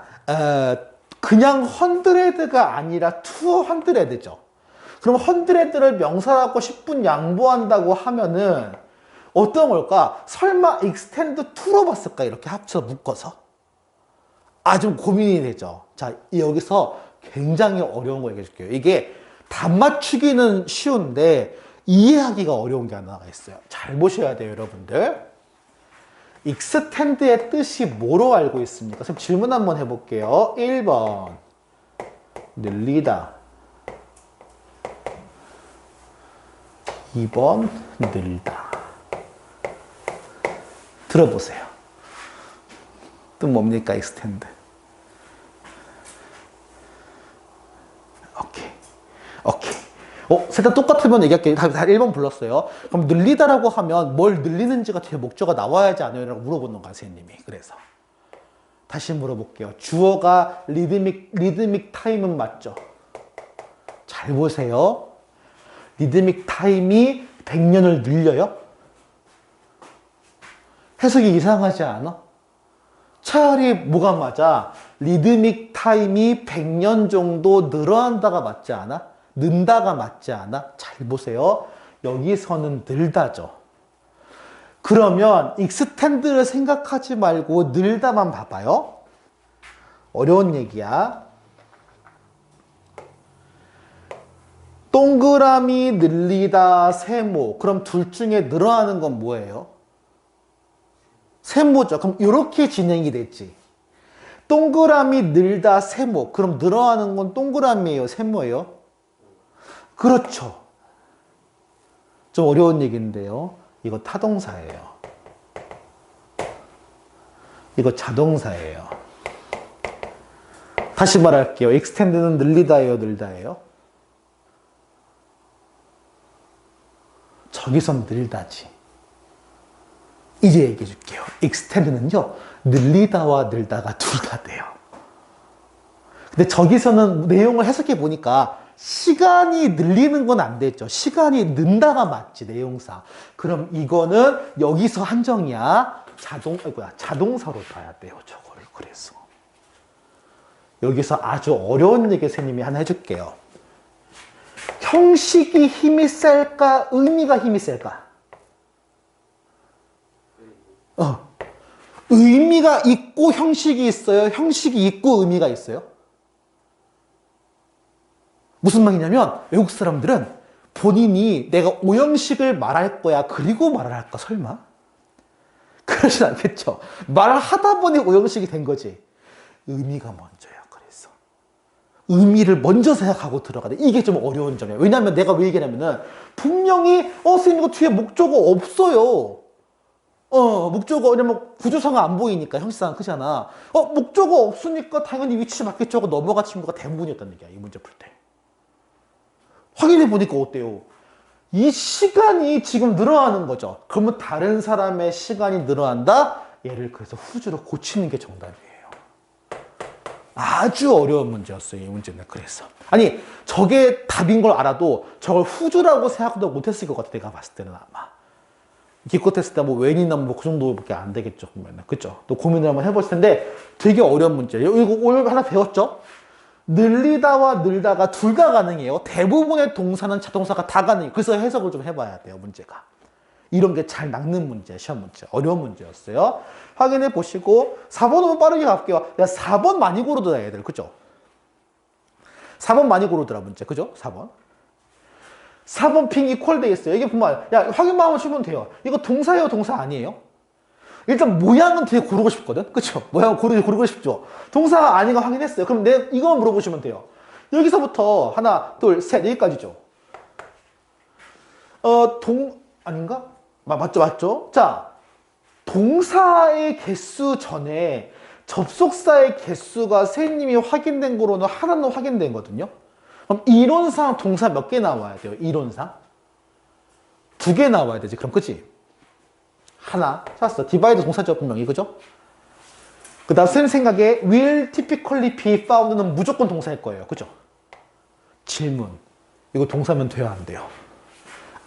그냥 100가 아니라 200죠. 그럼 100를 명사라고 10분 양보한다고 하면은 어떤 걸까? 설마 extend 2로 봤을까? 이렇게 합쳐서 묶어서? 좀 고민이 되죠. 자, 여기서 굉장히 어려운 거 얘기해 줄게요. 이게 답 맞추기는 쉬운데 이해하기가 어려운 게 하나가 있어요. 잘 보셔야 돼요, 여러분들. extend의 뜻이 뭐로 알고 있습니까? 선생님 질문 한번 해볼게요. 1번 늘리다, 2번 늘다. 들어보세요. 뜻 뭡니까? extend. 오케이. 셋 다 똑같으면 얘기할게요. 다 1번 불렀어요. 그럼 늘리다라고 하면 뭘 늘리는지가 뒤에 목적어가 나와야지 않아요? 라고 물어보는 거야, 선생님이. 그래서 다시 물어볼게요. 주어가 리드믹 타임은 맞죠? 잘 보세요. 리드믹 타임이 100년을 늘려요? 해석이 이상하지 않아? 차라리 뭐가 맞아? 리드믹 타임이 100년 정도 늘어난다가 맞지 않아? 는다가 맞지 않아? 잘 보세요. 여기서는 늘다죠. 그러면 extend를 생각하지 말고 늘다만 봐봐요. 어려운 얘기야. 동그라미 늘리다 세모. 그럼 둘 중에 늘어나는 건 뭐예요? 세모죠. 그럼 이렇게 진행이 됐지. 동그라미 늘다 세모. 그럼 늘어나는 건 동그라미예요, 세모예요? 그렇죠. 좀 어려운 얘기인데요. 이거 타동사예요. 이거 자동사예요. 다시 말할게요. extend는 늘리다예요, 늘다예요? 저기선 늘다지. 이제 얘기해 줄게요. extend는요, 늘리다와 늘다가 둘 다 돼요. 근데 저기서는 내용을 해석해 보니까 시간이 늘리는 건 안 됐죠. 시간이 는다가 맞지, 내용사. 그럼 이거는 여기서 한정이야. 자동사로 봐야 돼요, 저거를. 그래서 여기서 아주 어려운 얘기 선생님이 하나 해줄게요. 형식이 힘이 셀까? 의미가 힘이 셀까? 의미가 있고 형식이 있어요? 형식이 있고 의미가 있어요? 무슨 말이냐면 외국 사람들은 본인이 내가 오형식을 말할 거야 그리고 말을 할까 설마? 그러진 않겠죠. 말을 하다 보니 오형식이 된 거지. 의미가 먼저야. 그래서 의미를 먼저 생각하고 들어가야 돼. 이게 좀 어려운 점이야. 왜냐하면 내가 왜 얘기하냐면은 분명히 선생님 이거 뒤에 목적어 없어요. 목적어, 왜냐면 구조상은 안 보이니까 형식상은 크잖아. 목적어 없으니까 당연히 위치 맞겠죠 하고 넘어가 친구가 대부분이었다는 얘기야. 이 문제 풀 때. 확인해 보니까 어때요? 이 시간이 지금 늘어나는 거죠. 그러면 다른 사람의 시간이 늘어난다? 얘를 그래서 후주로 고치는 게 정답이에요. 아주 어려운 문제였어요. 이 문제는. 그래서. 아니, 저게 답인 걸 알아도 저걸 후주라고 생각도 못했을 것 같아. 내가 봤을 때는 아마. 기껏했을 때 뭐 웬이나 뭐 그 정도밖에 안 되겠죠. 보면은. 그죠? 또 고민을 한번 해보실 텐데 되게 어려운 문제예요. 이거 오늘 하나 배웠죠? 늘리다와 늘다가 둘 다 가능해요. 대부분의 동사는 자동사가 다 가능해요. 그래서 해석을 좀 해봐야 돼요. 문제가. 이런 게 잘 낚는 문제, 시험 문제. 어려운 문제였어요. 확인해 보시고 4번 너무 빠르게 갈게요. 야, 4번 많이 고르더라 얘들. 그죠? 4번 많이 고르더라 문제. 그죠? 4번. 4번 핑 이퀄 돼 있어요. 이게 보면 야 확인만 하면 주면 돼요. 이거 동사예요? 동사 아니에요? 일단 모양은 되게 고르고 싶거든. 그쵸? 모양 고르고 싶죠? 동사 아닌 거 확인했어요. 그럼 이거만 물어보시면 돼요. 여기서부터 하나, 둘, 셋, 여기까지죠. 아닌가? 맞죠? 자, 동사의 개수 전에 접속사의 개수가 선생님이 확인된 거로는 하나는 확인된 거거든요. 그럼 이론상 동사 몇 개 나와야 돼요? 이론상? 2개 나와야 되지. 그럼 그치? 하나 찾았어. 디바이드 동사죠 분명히. 그죠? 그 다음 선생님 생각에 will typically be found는 무조건 동사일 거예요. 그죠? 질문. 이거 동사면 돼요? 안 돼요?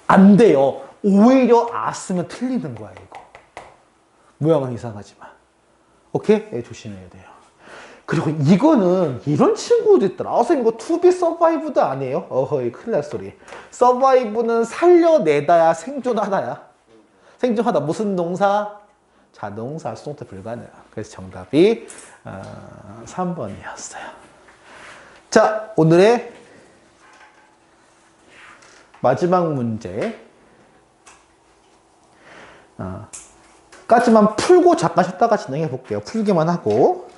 안 돼요. 오히려 쓰면 틀리는 거야 이거. 모양은 이상하지만. 오케이? 네, 조심해야 돼요. 그리고 이거는 이런 친구도 있더라. 선생님 이거 to be survived 아니에요? 어허이 큰일 날 소리. survive는 살려내다야 생존하다야? 생존하다 무슨 동사? 자동사 수동태 불가능. 그래서 정답이 3번이었어요. 자, 오늘의 마지막 문제 까지만 풀고 잠깐 쉬었다가 진행해 볼게요. 풀기만 하고.